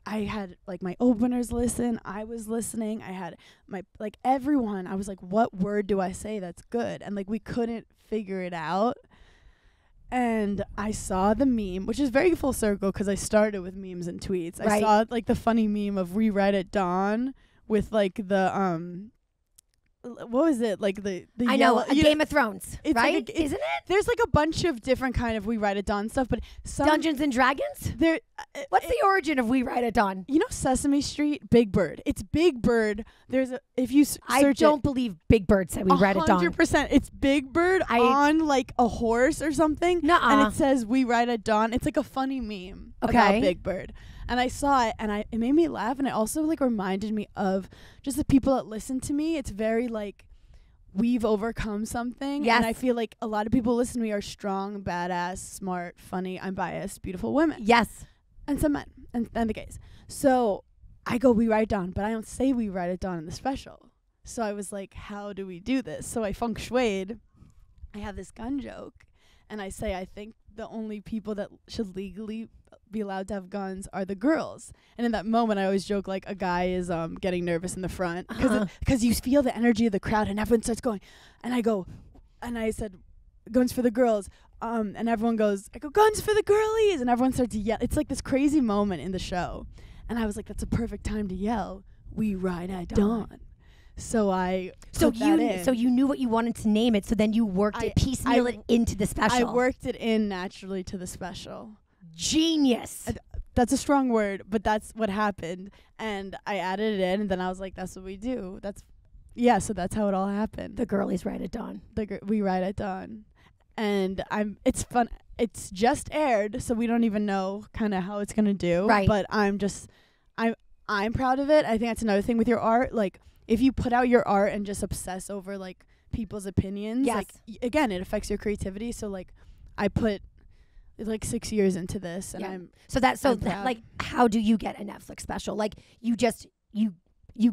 I had like my openers listen. I was listening. I had my, like, everyone. I was like, what word do I say that's good? And like, we couldn't figure it out. And I saw the meme, which is very full circle because I started with memes and tweets. Right. I saw like the funny meme of Rewrite at Dawn with like the what was it, like the I yellow, know, Game of Thrones, it's right? like Isn't it? There's like a bunch of different kind of We Write at Dawn stuff, but some Dungeons and Dragons? there. What's the origin of We Write at Dawn? You know Sesame Street, Big Bird. It's Big Bird. There's a if you search I don't believe Big Bird said We Write at Dawn. 100%. It's Big Bird on like a horse or something, Nuh-uh. and it says We Write at Dawn. It's like a funny meme about Big Bird. And I saw it, and it made me laugh, and it also like reminded me of just the people that listen to me. It's very like, we've overcome something. Yes. And I feel like a lot of people listen to me are strong, badass, smart, funny, unbiased, beautiful women. Yes. And some men, and the gays. So I go, We Write at Dawn, but I don't say We Write at Dawn in the special. So I was like, how do we do this? So I feng shuied. I have this gun joke, and I say, I think the only people that should legally be allowed to have guns are the girls. And in that moment, I always joke like a guy is getting nervous in the front because you feel the energy of the crowd, and everyone starts going. And I go, and I said, guns for the girls. And everyone goes, I go, guns for the girlies. And everyone starts to yell. It's like this crazy moment in the show. And I was like, that's a perfect time to yell, We Ride at Dawn. So you knew what you wanted to name it, so then you worked it, piecemeal it into the special. I worked it in naturally to the special. Genius. That's a strong word, but that's what happened. And I added it in, and then I was like, that's what we do. So that's how it all happened. The girlies Ride at Dawn. We Ride at Dawn. And it's fun. It's just aired, so we don't even know kind of how it's going to do. Right. But I'm proud of it. I think that's another thing with your art. Like, if you put out your art and just obsess over, like, people's opinions, yes. like, again, it affects your creativity. So, like, I put like 6 years into this, and I'm like, how do you get a Netflix special? Like, you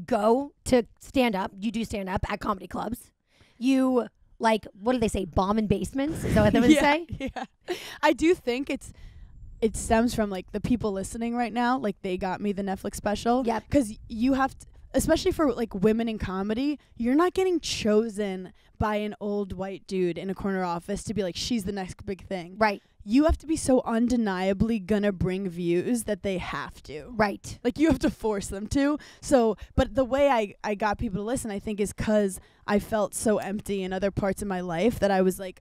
go to stand up, you do stand up at comedy clubs, you like, what do they say, bomb in basements? Is that what they would say? Yeah, I do think it stems from like the people listening right now, like they got me the Netflix special. Yeah, because you have to, especially for like women in comedy, you're not getting chosen by an old white dude in a corner office to be like, she's the next big thing. Right. You have to be so undeniably gonna bring views that they have to. Right. Like, you have to force them to. So, but the way I got people to listen, I think, is because I felt so empty in other parts of my life that I was like,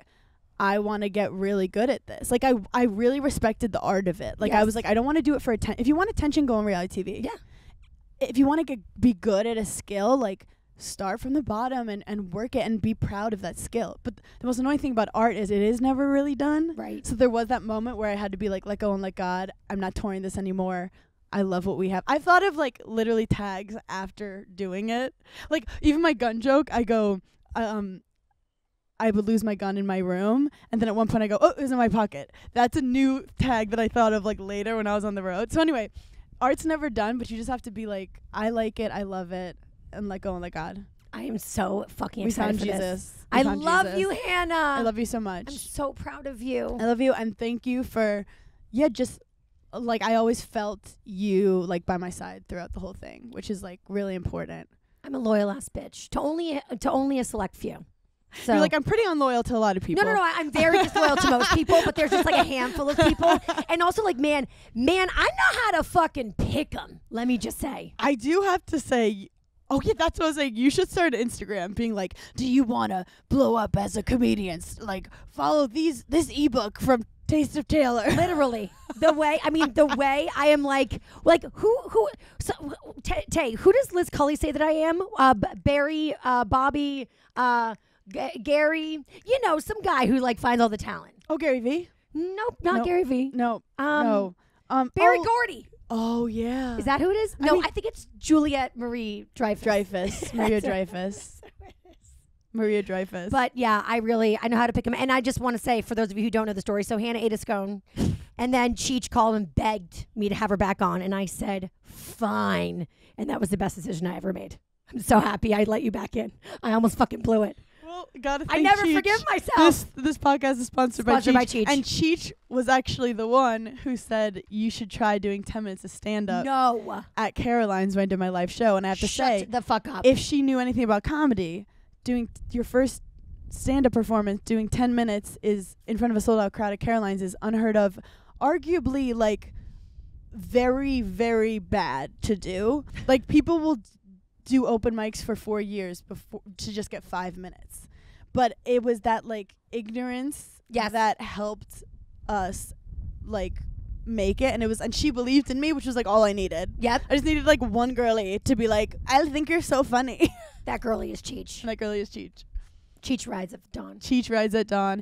I want to get really good at this. Like, I really respected the art of it. Like, yes. I was like, I don't want to do it for attention. If you want attention, go on reality TV. Yeah. If you want to be good at a skill, like, start from the bottom and work it and be proud of that skill. But the most annoying thing about art is it is never really done. Right. So there was that moment where I had to be like, let go and let God. I'm not touring this anymore. I love what we have. I thought of like literally tags after doing it. Like, even my gun joke, I go, I would lose my gun in my room. And then at one point I go, oh, it was in my pocket. That's a new tag that I thought of like later when I was on the road. So anyway, art's never done, but you just have to be like, I like it. I love it. And let go and let God. I am so fucking we excited found for Jesus. this. We I found love Jesus. you, Hannah. I love you so much. I'm so proud of you. I love you, and thank you for, just like I always felt you like by my side throughout the whole thing, which is like really important. I'm a loyal ass bitch to only a select few. So You're like, I'm pretty unloyal to a lot of people. No, I'm very disloyal to most people, but there's just like a handful of people. And also like, man, I know how to fucking pick them. Let me just say. I do have to say, okay, that's what I was saying. You should start Instagram being like, do you want to blow up as a comedian? Like, follow this ebook from Taste of Taylor. Literally. The way I am like who so Tay, who does Liz Cully say that I am? Barry, Bobby, Gary, some guy who like finds all the talent. Oh, Gary V? Nope, not Gary V. No. No. Barry Gordy. Oh, yeah. Is that who it is? No, I think it's Juliette Marie Dreyfus. Maria Dreyfus. Maria Dreyfus. But yeah, I know how to pick him. And I just want to say, for those of you who don't know the story, so Hannah ate a scone, and then Cheech called and begged me to have her back on, and I said, fine. And that was the best decision I ever made. I'm so happy I let you back in. I almost fucking blew it. Well, gotta I thank never Cheech. forgive myself. This podcast is sponsored by Cheech. And Cheech was actually the one who said you should try doing 10 minutes of stand-up at Caroline's when I did my live show. And I have to say, shut the fuck up. If she knew anything about comedy, doing your first stand-up performance, doing 10 minutes is in front of a sold-out crowd at Caroline's is unheard of. Arguably, like, very, very bad to do. Like, people will do open mics for 4 years before to just get 5 minutes. But it was that, like, ignorance that helped us, like, make it. And she believed in me, which was, like, all I needed. Yep. I just needed, like, one girlie to be like, I think you're so funny. That girlie is Cheech. That girlie is Cheech. Cheech rides at dawn. Cheech rides at dawn.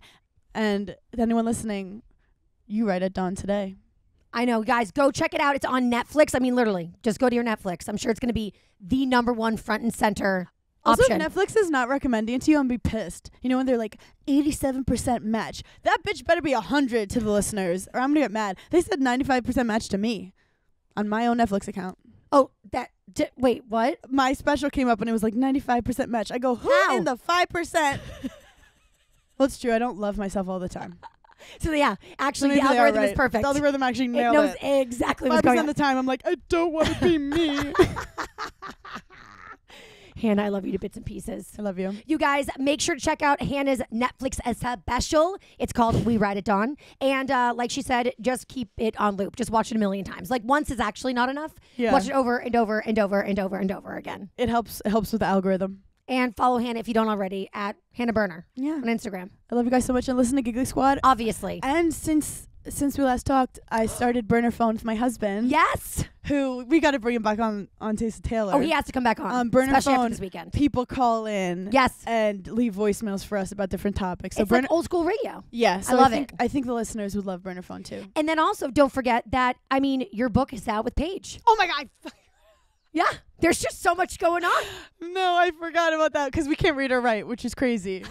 And to anyone listening, you ride at dawn today. I know, guys, go check it out. It's on Netflix. I mean, literally, just go to your Netflix. I'm sure it's going to be the #1 front and center option. Also, Netflix is not recommending it to you. I'm be pissed. You know when they're like 87% match. That bitch better be 100 to the listeners, or I'm gonna get mad. They said 95% match to me on my own Netflix account. Oh, wait, what? My special came up and it was like 95% match. I go, who in the 5%? Well, it's true. I don't love myself all the time. So yeah, actually, the algorithm is perfect. The algorithm actually nailed it. Knows exactly what's 5% going on. of the time, I'm like, I don't want to be me. Hannah, I love you to bits and pieces. I love you. You guys, make sure to check out Hannah's Netflix special. It's called We Ride at Dawn. And like she said, just keep it on loop. Just watch it a million times. Like once is actually not enough. Yeah. Watch it over and over and over and over and over again. It helps with the algorithm. And follow Hannah if you don't already at Hannah Berner on Instagram. I love you guys so much and listen to Giggly Squad. Obviously. And since we last talked, I started Berner Phone with my husband. Yes. Who we got to bring him back on Taste of Taylor. Oh, he has to come back on. Berner Especially Phone after this weekend. People call in. Yes. And leave voicemails for us about different topics. So it's like old school radio. Yeah. So I love it. I think the listeners would love Berner Phone too. And then also don't forget that, your book is out with Paige. Oh my God. Yeah, there's just so much going on. No, I forgot about that because we can't read or write, which is crazy.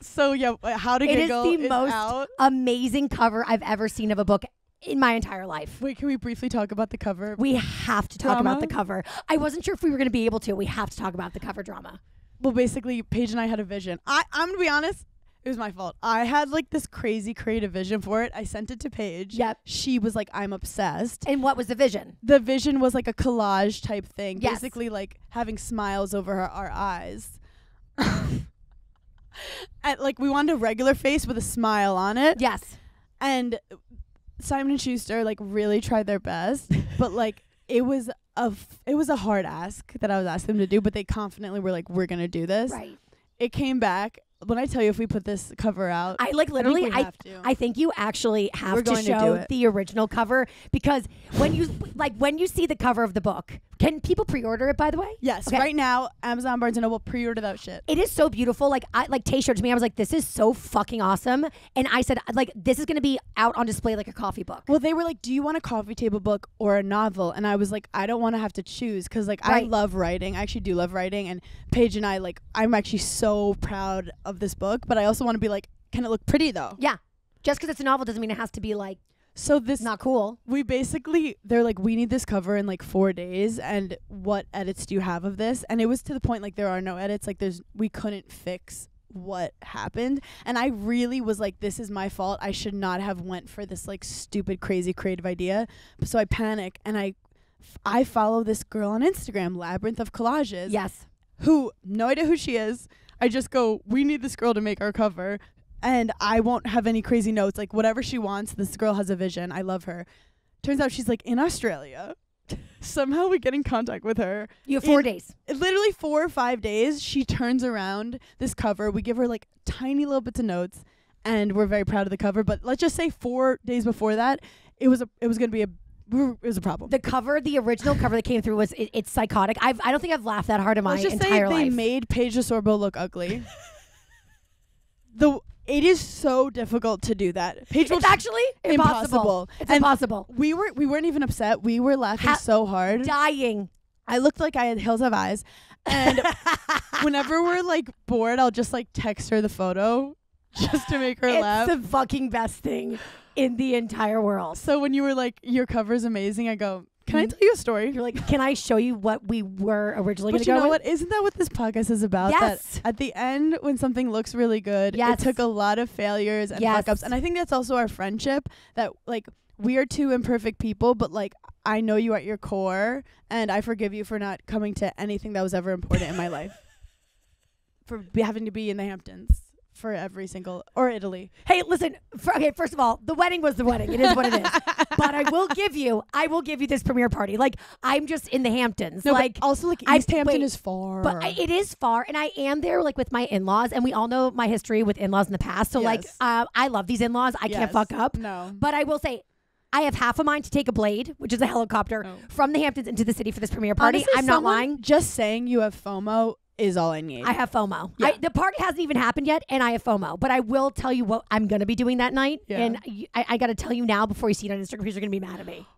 So yeah, How to Giggle is the most out. Amazing cover I've ever seen of a book in my entire life. Wait, can we briefly talk about the cover? We have to talk about the cover. I wasn't sure if we were going to be able to. We have to talk about the cover drama. Well, basically, Paige and I had a vision. I'm going to be honest. It was my fault. I had like this crazy creative vision for it. I sent it to Paige. Yep. She was like, I'm obsessed. And what was the vision? The vision was like a collage type thing. Yes. Basically like having smiles over our eyes. And like we wanted a regular face with a smile on it. Yes. And Simon & Schuster like really tried their best. But like it was a hard ask that I was asking them to do. But they confidently were like, we're going to do this. Right. It came back. When I tell you if we put this cover out, I think you actually have to show the original cover because when you see the cover of the book, can people pre-order it, by the way? Yes. Okay. Right now, Amazon, Barnes & Noble, pre-order that shit. It is so beautiful. Like Tay showed it to me. I was like, this is so fucking awesome. And I said, like, this is going to be out on display like a coffee book. Well, they were like, do you want a coffee table book or a novel? And I was like, I don't want to have to choose because like I love writing. I actually do love writing. And Paige and I, like, I'm actually so proud of this book, but I also want to be like, can it look pretty though? Yeah. Just because it's a novel doesn't mean it has to be like, so this not cool. They're like, we need this cover in like 4 days. And what edits do you have of this? And it was to the point like there are no edits. Like we couldn't fix what happened. And I really was like, this is my fault. I should not have went for this like stupid, crazy creative idea. So I panic and I I follow this girl on Instagram, Labyrinth of Collages. Yes. Who, no idea who she is. I just go, we need this girl to make our cover. And I won't have any crazy notes. Like, whatever she wants, this girl has a vision. I love her. Turns out she's, like, in Australia. Somehow we get in contact with her. You have 4 days. Literally 4 or 5 days. She turns around this cover. We give her, like, tiny little bits of notes. And we're very proud of the cover. But let's just say 4 days before that, it was going to be it was a problem. The cover, the original cover that came through was it's psychotic. I don't think I've laughed that hard in my entire life. Let's just say they made Paige DeSorbo look ugly. It is so difficult to do that. It's actually impossible. It's impossible. We weren't even upset. We were laughing so hard. Dying. I looked like I had hills of eyes. And whenever we're like bored, I'll just like text her the photo just to make her laugh. It's the fucking best thing in the entire world. So when you were like, your cover's amazing, I go, can I tell you a story? You're like, can I show you what we were originally going to go with? But you know what? Isn't that what this podcast is about? Yes. That at the end, when something looks really good, it took a lot of failures and fuck-ups. And I think that's also our friendship, that like we are two imperfect people, but like I know you at your core, and I forgive you for not coming to anything that was ever important in my life. For having to be in the Hamptons. For every single, or Italy. Hey, listen. First of all, the wedding was the wedding. It is what it is. But I will give you this premiere party. Like, I'm just in the Hamptons. No, like, but also like East Hampton is far. But it is far, and I am there like with my in-laws, and we all know my history with in-laws in the past. So like, I love these in-laws. I can't fuck up. No. But I will say, I have half a mind to take a blade, which is a helicopter, from the Hamptons into the city for this premiere party. Honestly, I'm not lying. Just saying you have FOMO is all I need. I have FOMO. Yeah. The party hasn't even happened yet, and I have FOMO. But I will tell you what I'm going to be doing that night. Yeah. And I got to tell you now before you see it on Instagram, because you're going to be mad at me.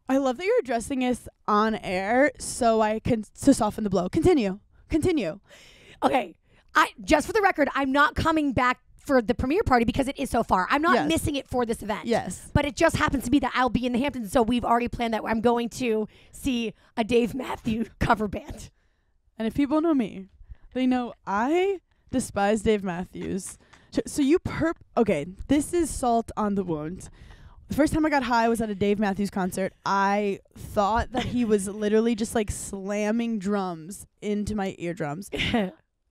I love that you're addressing us on air so I can to soften the blow. Continue. Okay. Just for the record, I'm not coming back for the premiere party because it is so far. I'm not missing it for this event. Yes. But it just happens to be that I'll be in the Hamptons, so we've already planned that I'm going to see a Dave Matthews cover band. And if people know me, they know I despise Dave Matthews. So okay, this is salt on the wound. The first time I got high was at a Dave Matthews concert. I thought that he was literally just like slamming drums into my eardrums.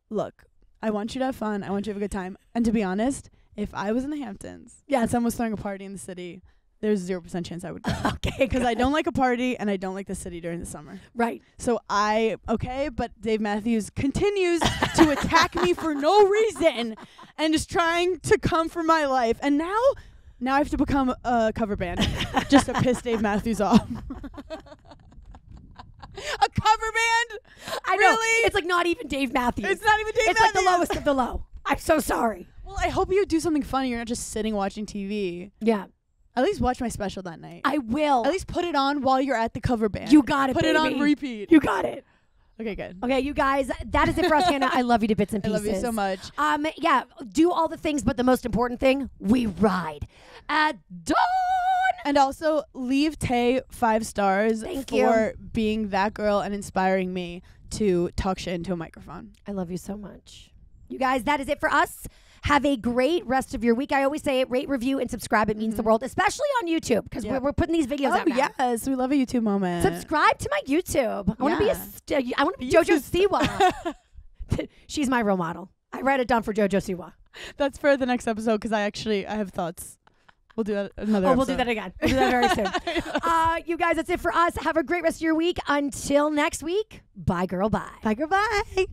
Look, I want you to have fun. I want you to have a good time. And to be honest, if I was in the Hamptons and someone was throwing a party in the city, there's 0% chance I would go. Okay. Because I don't like a party and I don't like the city during the summer. Right. So but Dave Matthews continues to attack me for no reason and is trying to come for my life. And now I have to become a cover band just to piss Dave Matthews off. A cover band? I know. Really? It's like not even Dave Matthews. It's not even Dave Matthews. It's like the lowest of the low. I'm so sorry. Well, I hope you do something funny. You're not just sitting watching TV. Yeah. At least watch my special that night. I will. At least put it on while you're at the cover band. You got it, Put baby. it on repeat. You got it. Okay, good. Okay, you guys, that is it for us, Hannah. I love you to bits and I pieces. love you so much. Yeah, do all the things, but the most important thing, we ride at dawn. And also, leave Tay 5 stars Thank for being that girl and inspiring me to talk shit into a microphone. I love you so much. You guys, that is it for us. Have a great rest of your week. I always say it, rate, review, and subscribe. It means the world, especially on YouTube, because we're putting these videos out now. Yes, we love a YouTube moment. Subscribe to my YouTube. I want to be JoJo Siwa. She's my role model. I write it down for JoJo Siwa. That's for the next episode, because I have thoughts. We'll do that another episode. We'll do that again. We'll do that very soon. You guys, that's it for us. Have a great rest of your week. Until next week, bye, girl, bye. Bye, girl, bye.